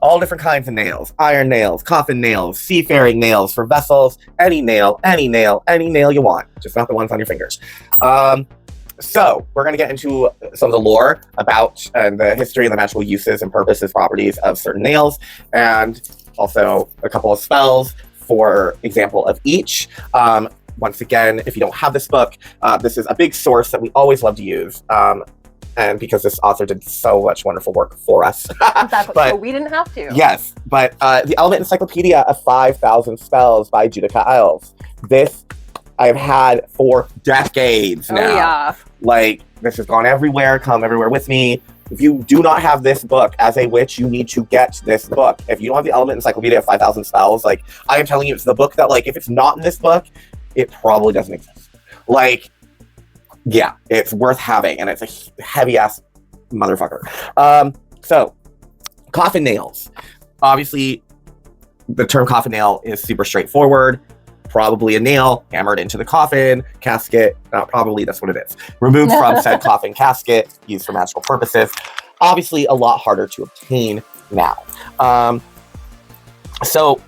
All different kinds of nails. Iron nails, coffin nails, seafaring nails for vessels, any nail you want. Just not the ones on your fingers. So we're going to get into some of the lore about and the history and the magical uses and purposes, properties of certain nails, and also a couple of spells for example of each. Once again, if you don't have this book, this is a big source that we always love to use. And because this author did so much wonderful work for us. Exactly. But, so we didn't have to. Yes. But the Element Encyclopedia of 5,000 Spells by Judica Iles. This I've had for decades now. Oh, yeah. Like, this has gone everywhere, come everywhere with me. If you do not have this book as a witch, you need to get this book. If you don't have the Element Encyclopedia of 5,000 Spells, like, I am telling you, it's the book that, like, if it's not in this book, it probably doesn't exist. Like, yeah, it's worth having, and it's a heavy-ass motherfucker. So, coffin nails. Obviously, the term coffin nail is super straightforward. Probably a nail hammered into the coffin, casket. Probably, that's what it is. Removed from said coffin casket, used for magical purposes. Obviously, a lot harder to obtain now. So,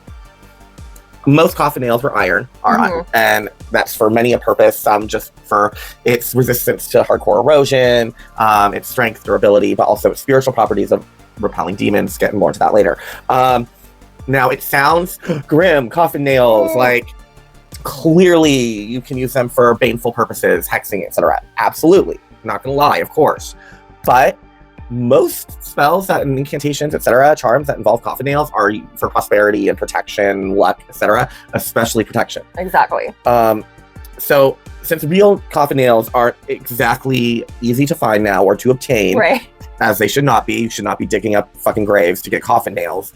most coffin nails are iron, and that's for many a purpose. Some just for its resistance to hardcore erosion, its strength, durability, but also its spiritual properties of repelling demons. Getting more into that later. Now, it sounds grim, coffin nails, like clearly you can use them for baneful purposes, hexing, etc. Absolutely, not gonna lie, of course, but most spells and incantations, etc., charms that involve coffin nails are for prosperity and protection, luck, etc., especially protection. Exactly. So since real coffin nails aren't exactly easy to find now or to obtain, right, as they should not be, you should not be digging up fucking graves to get coffin nails.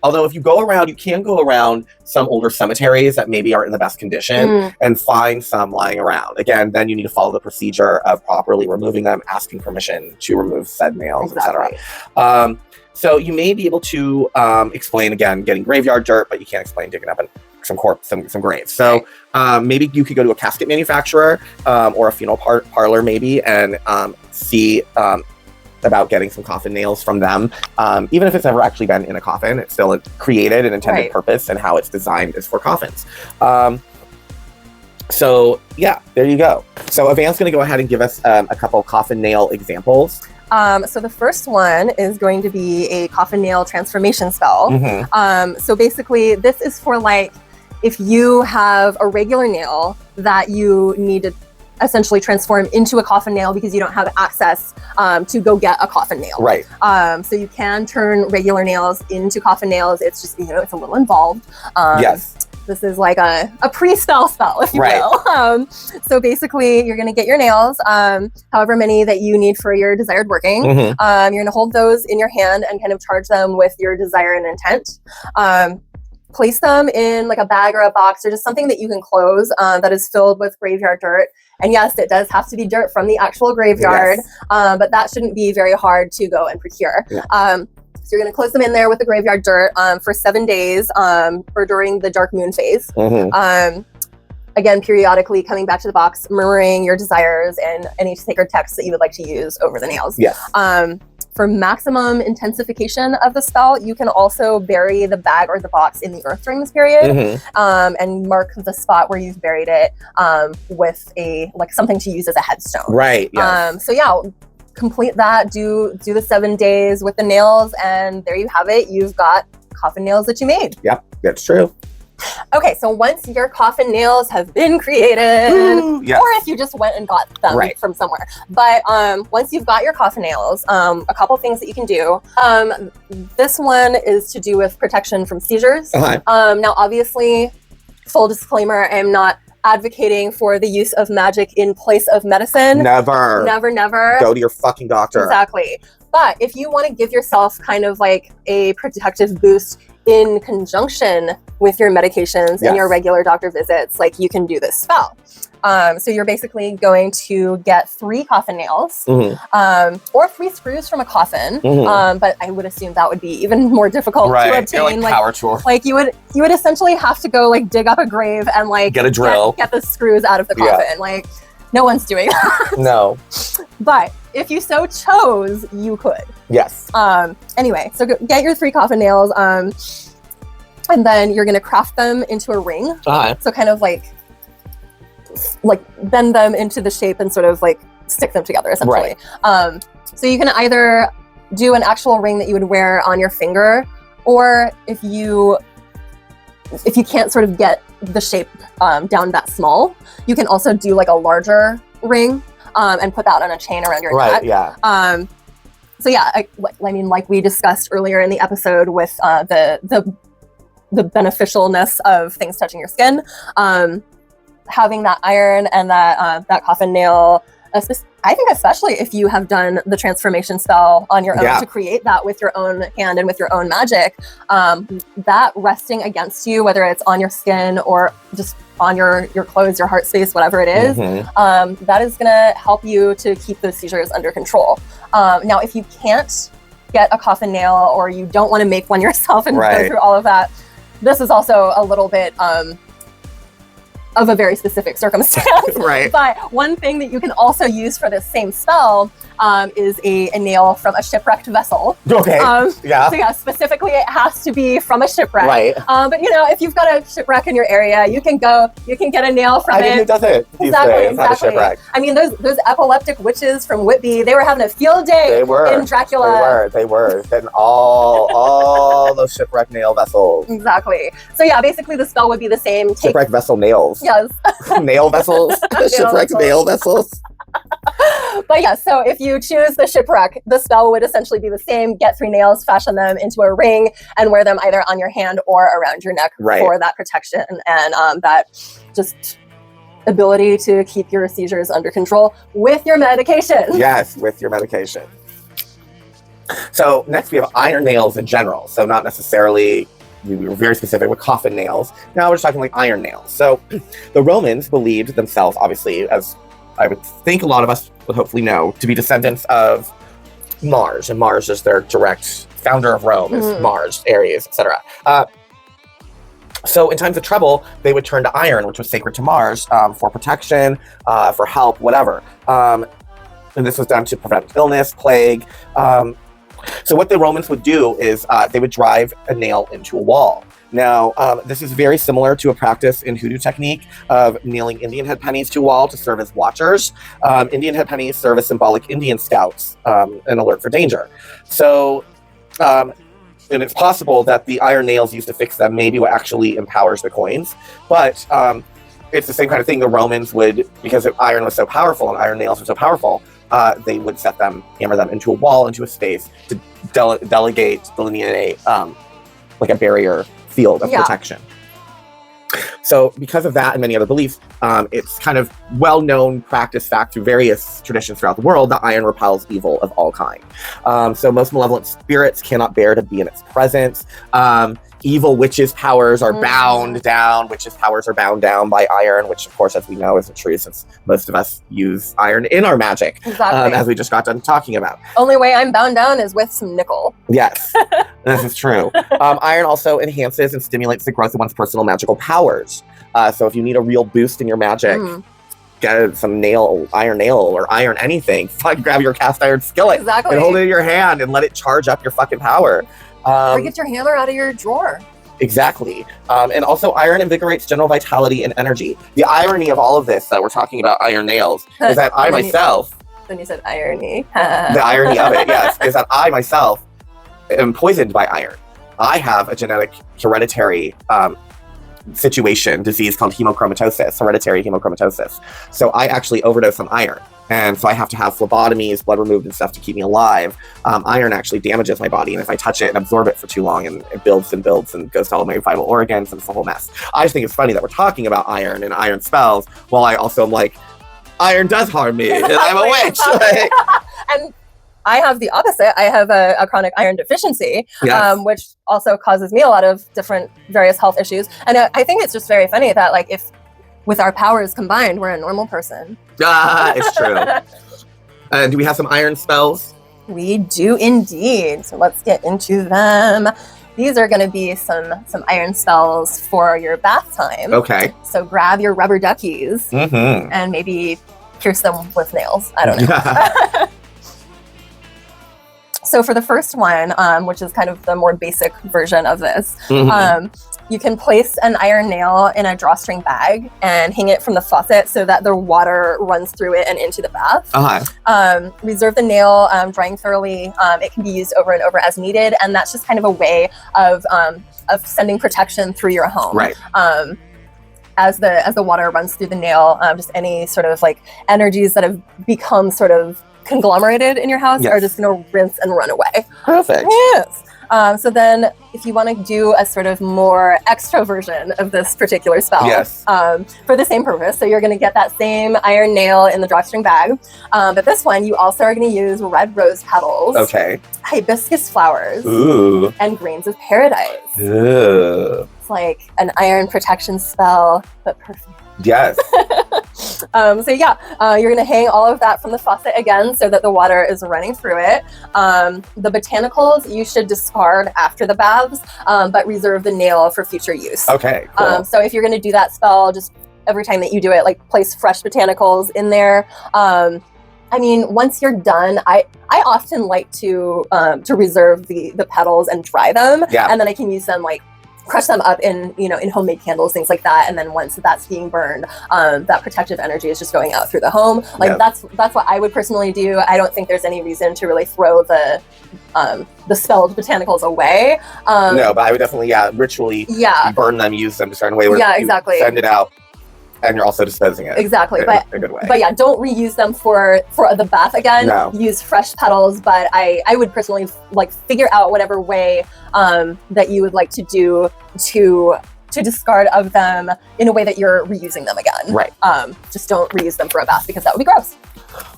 Although if you go around, you can go around some older cemeteries that maybe aren't in the best condition and find some lying around. Again, then you need to follow the procedure of properly removing them, asking permission to remove said nails, etc. So you may be able to explain, again, getting graveyard dirt, but you can't explain digging up some graves. So maybe you could go to a casket manufacturer or a funeral parlor maybe and see about getting some coffin nails from them. Even if it's never actually been in a coffin, it's still created an intended purpose, and how it's designed is for coffins. So yeah, there you go. So Avan's gonna go ahead and give us a couple coffin nail examples. So the first one is going to be a coffin nail transformation spell. So basically this is for, like, if you have a regular nail that you need to essentially transform into a coffin nail because you don't have access to go get a coffin nail. Right. So you can turn regular nails into coffin nails. It's just, it's a little involved. Yes. this is like a pre-spell, if you will. So basically, you're going to get your nails, however many that you need for your desired working. You're going to hold those in your hand and kind of charge them with your desire and intent. Place them in like a bag or a box or just something that you can close that is filled with graveyard dirt. And yes, it does have to be dirt from the actual graveyard, but that shouldn't be very hard to go and procure. So you're going to close them in there with the graveyard dirt for 7 days or during the dark moon phase. Again, periodically coming back to the box, murmuring your desires and any sacred texts that you would like to use over the nails. For maximum intensification of the spell, you can also bury the bag or the box in the earth during this period and mark the spot where you've buried it with something to use as a headstone. So yeah, complete that, do the 7 days with the nails, and there you have it. You've got coffin nails that you made. Yep, that's true. Okay, so once your coffin nails have been created, or if you just went and got them from somewhere, but once you've got your coffin nails, a couple things that you can do. This one is to do with protection from seizures. Now, obviously, full disclaimer, I am not advocating for the use of magic in place of medicine. Never. Go to your fucking doctor. Exactly. But if you want to give yourself kind of like a protective boost in conjunction with your medications and your regular doctor visits, like you can do this spell. So you're basically going to get 3 coffin nails or 3 screws from a coffin. But I would assume that would be even more difficult to obtain. Like power tool. Like you would essentially have to go like dig up a grave and like get a drill, get the screws out of the coffin. Like no one's doing that. No. But if you so chose, you could. Yes. Anyway, so get your 3 coffin nails, and then you're going to craft them into a ring. So kind of like bend them into the shape and sort of like stick them together, essentially. So you can either do an actual ring that you would wear on your finger, or if you can't sort of get the shape down that small, you can also do like a larger ring and put that on a chain around your neck. So yeah, I mean, like we discussed earlier in the episode with the beneficialness of things touching your skin, having that iron and that coffin nail, I think especially if you have done the transformation spell on your own to create that with your own hand and with your own magic, that resting against you, whether it's on your skin or just on your clothes, your heart space, whatever it is, that is going to help you to keep those seizures under control. Now, if you can't get a coffin nail or you don't want to make one yourself and go through all of that, this is also a little bit of a very specific circumstance. But one thing that you can also use for this same spell is a nail from a shipwrecked vessel. So yeah, specifically it has to be from a shipwreck. But you know, if you've got a shipwreck in your area, you can get a nail from it. Who does it? Exactly. I mean, those epileptic witches from Whitby, they were having a field day in Dracula. They were. And all those shipwreck nail vessels. Exactly. So yeah, basically the spell would be the same. Shipwreck vessel nails. Yes. Nail vessels. Shipwreck nail vessels. But yeah, so if you choose the shipwreck, the spell would essentially be the same. Get 3 nails, fashion them into a ring, and wear them either on your hand or around your neck for that protection and that just ability to keep your seizures under control with your medication. Yes, with your medication. So next we have iron nails in general. So not necessarily, we were very specific with coffin nails. Now we're just talking like iron nails. So the Romans believed themselves, obviously, as I would think a lot of us would hopefully know, to be descendants of Mars. And Mars is their direct founder of Rome, is Mars, Ares, etc. So in times of trouble, they would turn to iron, which was sacred to Mars, for protection, for help, whatever. And this was done to prevent illness, plague. So what the Romans would do is they would drive a nail into a wall. Now, this is very similar to a practice in hoodoo technique of nailing Indian head pennies to a wall to serve as watchers. Indian head pennies serve as symbolic Indian scouts, and alert for danger. So, and it's possible that the iron nails used to fix them maybe what actually empowers the coins. But it's the same kind of thing the Romans would, because iron was so powerful and iron nails were so powerful, they would hammer them into a wall, into a space to delineate like a barrier field of protection. So because of that and many other beliefs, it's kind of well-known practice fact through various traditions throughout the world that iron repels evil of all kind. So most malevolent spirits cannot bear to be in its presence. Evil witches' powers are bound down. Witches' powers are bound down by iron, which, of course, as we know, isn't true since most of us use iron in our magic, as we just got done talking about. Only way I'm bound down is with some nickel. Yes, this is true. Iron also enhances and stimulates the growth of one's personal magical powers. So if you need a real boost in your magic, get some iron nail or iron anything. Grab your cast iron skillet and hold it in your hand and let it charge up your fucking power. Or get your hammer out of your drawer. Exactly. And also iron invigorates general vitality and energy. The irony of all of this that we're talking about iron nails is that I myself... Then you said irony. The irony of it, yes, is that I myself am poisoned by iron. I have a genetic hereditary disease called hemochromatosis, hereditary hemochromatosis. So I actually overdose on iron. And so I have to have phlebotomies, blood removed and stuff to keep me alive. Iron actually damages my body. And if I touch it and absorb it for too long, and it builds and builds and goes to all my vital organs, and it's a whole mess. I just think it's funny that we're talking about iron and iron spells, while I also am like, iron does harm me, and I'm a witch. And I have the opposite. I have a chronic iron deficiency, which also causes me a lot of different various health issues. And I think it's just very funny that, like, if with our powers combined, we're a normal person. It's true. Do we have some iron spells? We do indeed. So let's get into them. These are going to be some iron spells for your bath time. Okay. So grab your rubber duckies and maybe pierce them with nails. I don't know. So for the first one, which is kind of the more basic version of this, you can place an iron nail in a drawstring bag and hang it from the faucet so that the water runs through it and into the bath. Reserve the nail drying thoroughly. It can be used over and over as needed, and that's just kind of a way of sending protection through your home. Right. As the water runs through the nail, just any sort of like energies that have become sort of conglomerated in your house are just going to rinse and run away. Perfect. Yes. So then if you want to do a sort of more extra version of this particular spell for the same purpose, so you're going to get that same iron nail in the drawstring bag, but this one you also are going to use red rose petals, hibiscus flowers, and grains of paradise. It's like an iron protection spell, but perfect. Yes. So yeah, you're going to hang all of that from the faucet again so that the water is running through it. The botanicals you should discard after the baths, but reserve the nail for future use. Okay, cool. So if you're going to do that spell, just every time that you do it, like place fresh botanicals in there. I mean, once you're done, I often like to reserve the petals and dry them, and then I can use them like crush them up in homemade candles, things like that. And then once that's being burned, that protective energy is just going out through the home. Like that's what I would personally do. I don't think there's any reason to really throw the spelled botanicals away. No, but I would definitely, ritually burn them, use them a certain way where you send it out. And you're also disposing it. Exactly. In a good way. But yeah, don't reuse them for the bath again. No. Use fresh petals, but I would personally like figure out whatever way that you would like to do to discard of them in a way that you're reusing them again. Right. Just don't reuse them for a bath because that would be gross.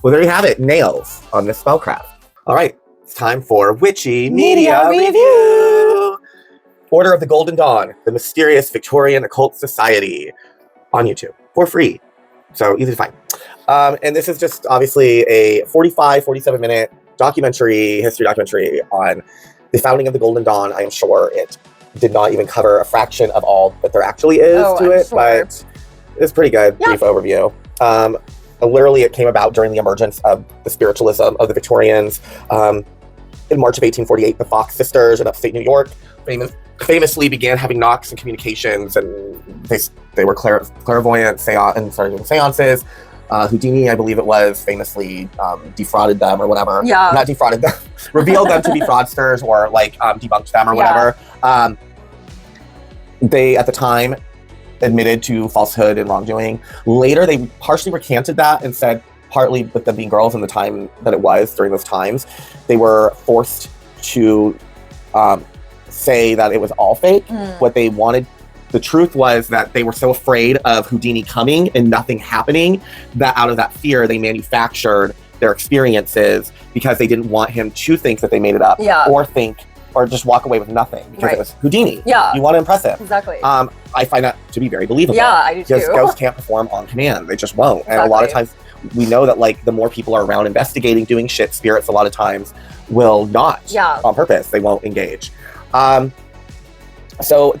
Well, there you have it. Nails on this spellcraft. All right. It's time for Witchy Media Review. Order of the Golden Dawn, the mysterious Victorian occult society. On YouTube for free. So easy to find. And this is just obviously a 47 minute history documentary on the founding of the Golden Dawn. I am sure it did not even cover a fraction of all that there actually is to it, but it's pretty good. Brief overview. Literally it came about during the emergence of the spiritualism of the Victorians. In March of 1848, the Fox sisters in upstate New York famously began having knocks and communications, and they were clairvoyant, and started doing seances. Houdini, I believe it was, famously defrauded them or whatever. Yeah. Not defrauded them, revealed them to be fraudsters or like debunked them or whatever. They, at the time, admitted to falsehood and wrongdoing. Later, they partially recanted that and said, partly with them being girls in the time that it was during those times, they were forced to say that it was all fake. What they wanted The truth was that they were so afraid of Houdini coming and nothing happening that out of that fear, they manufactured their experiences because they didn't want him to think that they made it up or just walk away with nothing because it was Houdini. Yeah. You want to impress him. Exactly. I find that to be very believable. Yeah, I do too. Because ghosts can't perform on command. They just won't. And a lot of times we know that like the more people are around investigating, doing shit, spirits a lot of times will not on purpose. They won't engage. So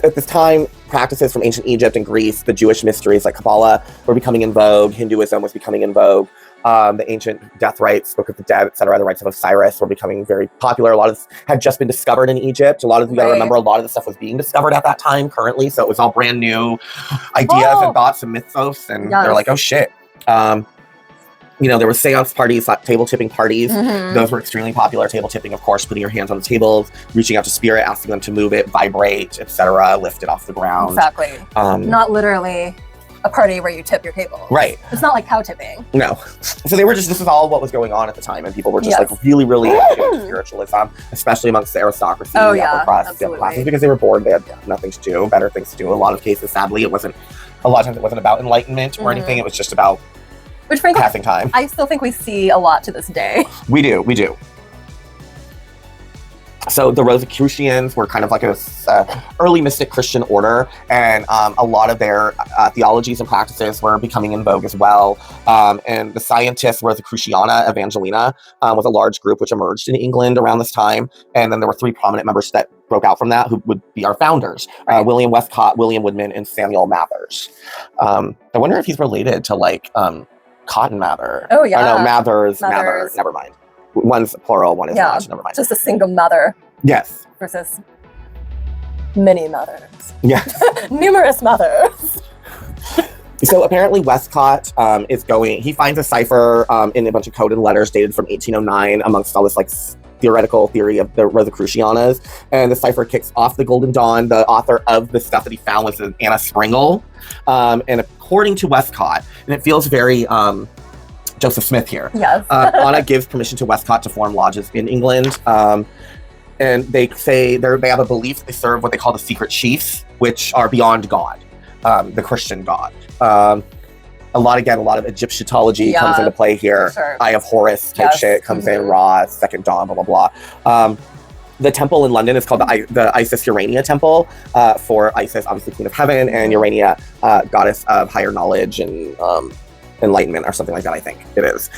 at this time, practices from ancient Egypt and Greece, the Jewish mysteries like Kabbalah were becoming in vogue. Hinduism was becoming in vogue. The ancient death rites, Book of the Dead, etc., the rites of Osiris were becoming very popular. A lot of this had just been discovered in Egypt. A lot of you gotta remember, a lot of the stuff was being discovered at that time currently, so it was all brand new ideas and thoughts and mythos, and they're like, oh shit. You know, there were seance parties, table tipping parties. Those were extremely popular. Table tipping, of course, putting your hands on the tables, reaching out to spirit, asking them to move it, vibrate, etc., lift it off the ground. Exactly. Not literally a party where you tip your table. Right. It's not like cow tipping. No. So they were just, this is all what was going on at the time, and people were just like really, really into spiritualism, especially amongst the aristocracy, the upper crust, the upper classes, because they were bored, they had nothing to do, better things to do. A lot of cases, sadly, a lot of times it wasn't about enlightenment or anything, it was just about passing time. I still think we see a lot to this day. We do. So the Rosicrucians were kind of like a early mystic Christian order, and a lot of their theologies and practices were becoming in vogue as well. And the scientist Rosicruciana Evangelina was a large group which emerged in England around this time. And then there were 3 prominent members that broke out from that who would be our founders, William Westcott, William Woodman, and Samuel Mathers. I wonder if he's related to like Cotton Mather. Oh yeah. No, Mathers. Never mind. One's plural, one is not. Never mind. Just a single mother. Yes. Versus many mothers. Yes. Numerous mothers. So apparently Westcott he finds a cipher in a bunch of coded letters dated from 1809 amongst all this like theoretical theory of the Rosicrucianas. And the cipher kicks off the Golden Dawn. The author of the stuff that he found was Anna Springle. And according to Westcott, and it feels very Joseph Smith here. Yes. Anna gives permission to Westcott to form lodges in England. And they say they have a belief they serve what they call the secret chiefs, which are beyond God, the Christian God. A lot of Egyptology comes into play here. Sure. Eye of Horus type shit comes in, Ra, Second Dawn, blah, blah, blah. The temple in London is called the Isis Urania Temple, for Isis, obviously Queen of Heaven, and Urania, goddess of higher knowledge and enlightenment or something like that, I think it is.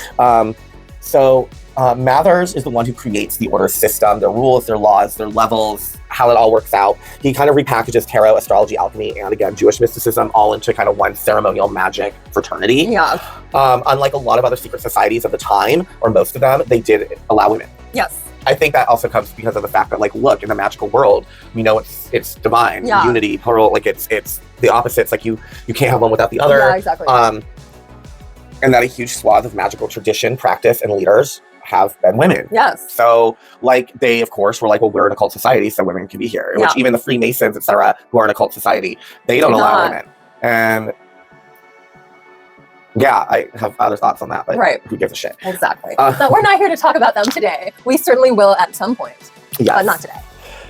So Mathers is the one who creates the order system, their rules, their laws, their levels, how it all works out. He kind of repackages tarot, astrology, alchemy, and again, Jewish mysticism all into kind of one ceremonial magic fraternity. Yeah. Unlike a lot of other secret societies of the time, or most of them, they did allow women. Yes. I think that also comes because of the fact that, like, look, in the magical world, we know it's divine, unity, plural, like it's the opposites. Like you can't have one without the other. Yeah, exactly. And that a huge swath of magical tradition, practice, and leaders have been women. Yes. So, like, they, of course, were like, well, we're in a cult society, so women can be here. Which even the Freemasons, etc., who are in a cult society, they don't allow women. And yeah, I have other thoughts on that, but who gives a shit? Exactly. So we're not here to talk about them today. We certainly will at some point, but not today.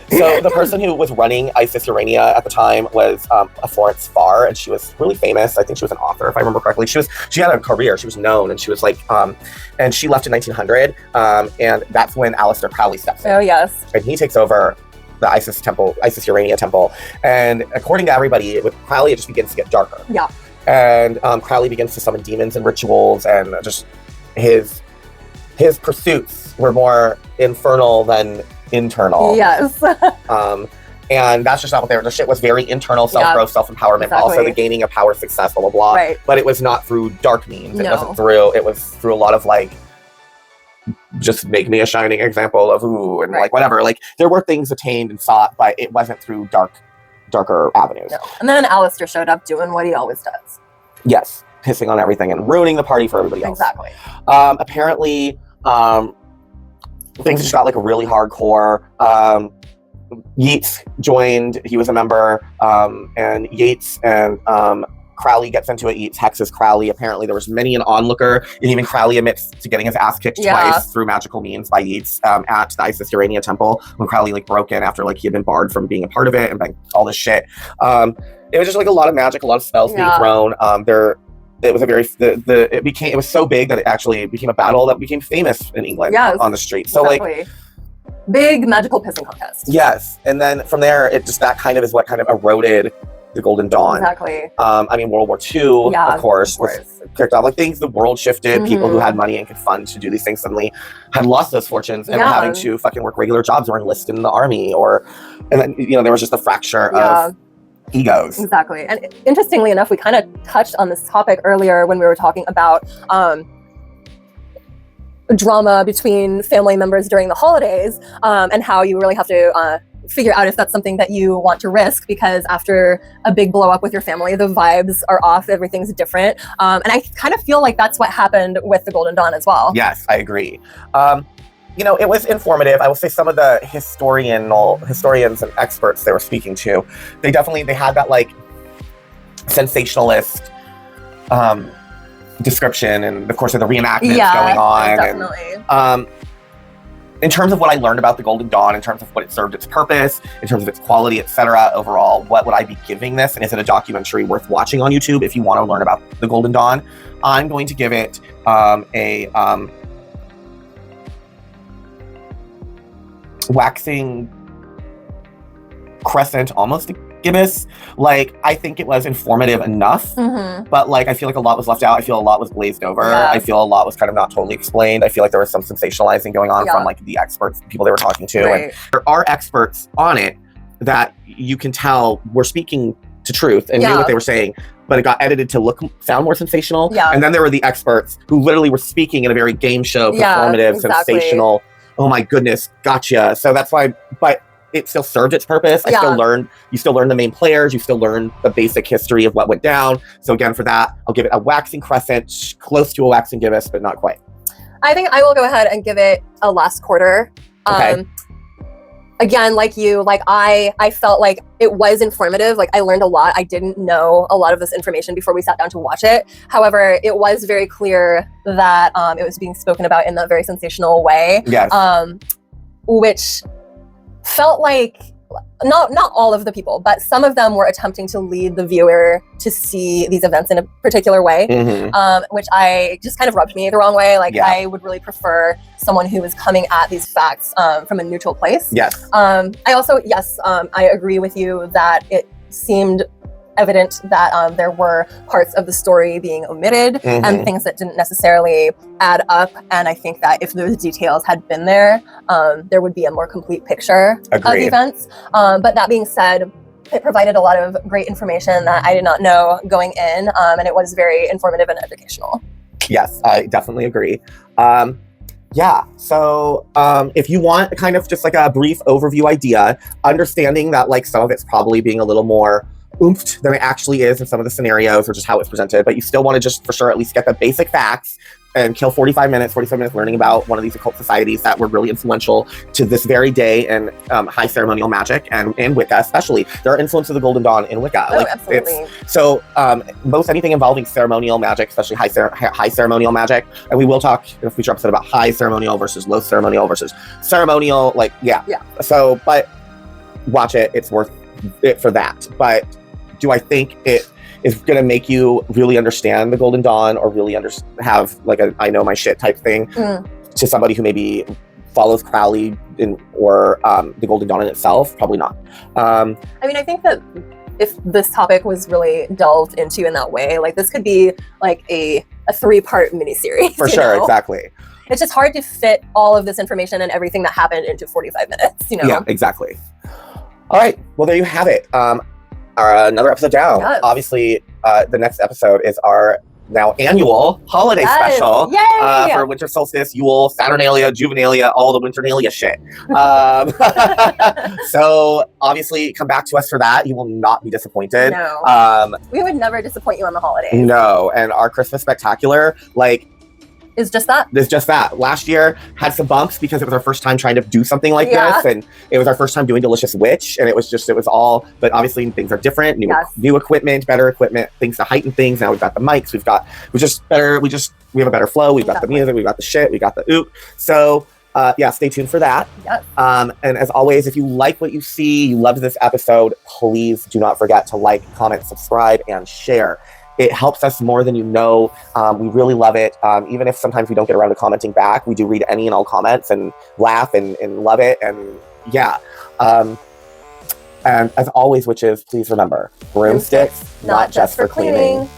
So the person who was running Isis Urania at the time was a Florence Farr, and she was really famous. I think she was an author, if I remember correctly. She had a career. She was known, and she was like, and she left in 1900, and that's when Aleister Crowley steps in. Oh yes. And he takes over the Isis Urania temple, and according to everybody, with Crowley, it just begins to get darker. Yeah. And Crowley begins to summon demons and rituals, and just his pursuits were more infernal than internal. Yes. And that's just not what they were. The shit was very internal, self-growth, self-empowerment, also the gaining of power, success, blah, blah, blah. Right. But it was not through dark means. It wasn't through, it was through a lot of like, just make me a shining example of ooh, and like whatever. Like there were things attained and sought, but it wasn't through darker avenues. No. And then Aleister showed up doing what he always does. Yes. Pissing on everything and ruining the party for everybody else. Exactly. Apparently, things just got like really hardcore. Yeats joined, he was a member, and Yeats and Crowley gets into it, eats Hex's Crowley. Apparently there was many an onlooker, and even Crowley admits to getting his ass kicked twice through magical means by Yeats at the Isis Urania temple when Crowley like broke in after like he had been barred from being a part of it and like all this shit. It was just like a lot of magic, a lot of spells being thrown. It was a very it was so big that it actually became a battle that became famous in England on the street. So like big magical pissing contest. Yes, and then from there, that kind of is what kind of eroded the Golden Dawn. Exactly. I mean, World War II, of course, was kicked off. Like the world shifted. People who had money and could fund to do these things suddenly had lost those fortunes and were having to fucking work regular jobs or enlist in the army, and then there was just a fracture of egos. Exactly. And interestingly enough, we kind of touched on this topic earlier when we were talking about drama between family members during the holidays, and how you really have to figure out if that's something that you want to risk, because after a big blow up with your family, the vibes are off, everything's different. And I kind of feel like that's what happened with the Golden Dawn as well. Yes, I agree. It was informative. I will say some of the historians and experts they were speaking to, they had that like sensationalist description, and of course the reenactments going on. Definitely. And in terms of what I learned about the Golden Dawn, in terms of what it served its purpose, in terms of its quality, etc., overall, what would I be giving this? And is it a documentary worth watching on YouTube if you want to learn about the Golden Dawn? I'm going to give it a waxing crescent, almost a gibbous. Like, I think it was informative enough, but like I feel like a lot was left out. I feel a lot was glazed over. I feel a lot was kind of not totally explained. I feel like there was some sensationalizing going on from like the experts, people they were talking to. And there are experts on it that you can tell were speaking to truth and knew what they were saying, but it got edited to sound more sensational. And then there were the experts who literally were speaking in a very game show, performative, sensational. Oh my goodness, gotcha. So that's why, but it still served its purpose. You still learn the main players, you still learn the basic history of what went down. So again, for that, I'll give it a waxing crescent, close to a waxing gibbous, but not quite. I think I will go ahead and give it a last quarter. Okay. Again, like you, like I felt like it was informative. Like I learned a lot. I didn't know a lot of this information before we sat down to watch it. However, it was very clear that it was being spoken about in a very sensational way. Yes. Which felt like not all of the people, but some of them were attempting to lead the viewer to see these events in a particular way, which I just kind of rubbed me the wrong way. Like I would really prefer someone who was coming at these facts from a neutral place. Yes. I also, I agree with you that it seemed evident that there were parts of the story being omitted and things that didn't necessarily add up. And I think that if those details had been there, there would be a more complete picture of events. But that being said, it provided a lot of great information that I did not know going in, and it was very informative and educational. Yes, I definitely agree. So if you want kind of just like a brief overview idea, understanding that like some of it's probably being a little more oomphed than it actually is in some of the scenarios or just how it's presented, but you still want to just for sure at least get the basic facts and kill 45 minutes learning about one of these occult societies that were really influential to this very day in high ceremonial magic and in Wicca especially. There are influences of the Golden Dawn in Wicca. Oh, absolutely. Most anything involving ceremonial magic, especially high ceremonial magic, and we will talk in a future episode about high ceremonial versus low ceremonial versus ceremonial, So, but watch it, it's worth it for that. But do I think it is going to make you really understand the Golden Dawn or really have like a I know my shit type thing to somebody who maybe follows Crowley or the Golden Dawn in itself? Probably not. I mean, I think that if this topic was really delved into in that way, like this could be like a 3-part miniseries. For sure, exactly. It's just hard to fit all of this information and everything that happened into 45 minutes, Yeah, exactly. All right, well, there you have it. Another episode down. Yes. Obviously, the next episode is our now annual holiday special for winter solstice, Yule, Saturnalia, Juvenalia, all the Winternalia shit. So obviously, come back to us for that. You will not be disappointed. No. We would never disappoint you on the holidays. No, and our Christmas spectacular, like, is just that. It's just that. Last year had some bumps because it was our first time trying to do something like this, and it was our first time doing Delicious Witch, and it was all, but obviously things are different, new equipment, better equipment, things to heighten things. Now we've got the mics, we have a better flow, we've got the music, we've got the shit, we got the oop. So stay tuned for that. Yes. And as always, if you like what you see, you loved this episode, please do not forget to like, comment, subscribe, and share. It helps us more than you know. We really love it. Even if sometimes we don't get around to commenting back, we do read any and all comments and laugh and love it. And yeah. And as always, witches, please remember, broomsticks, not just for cleaning.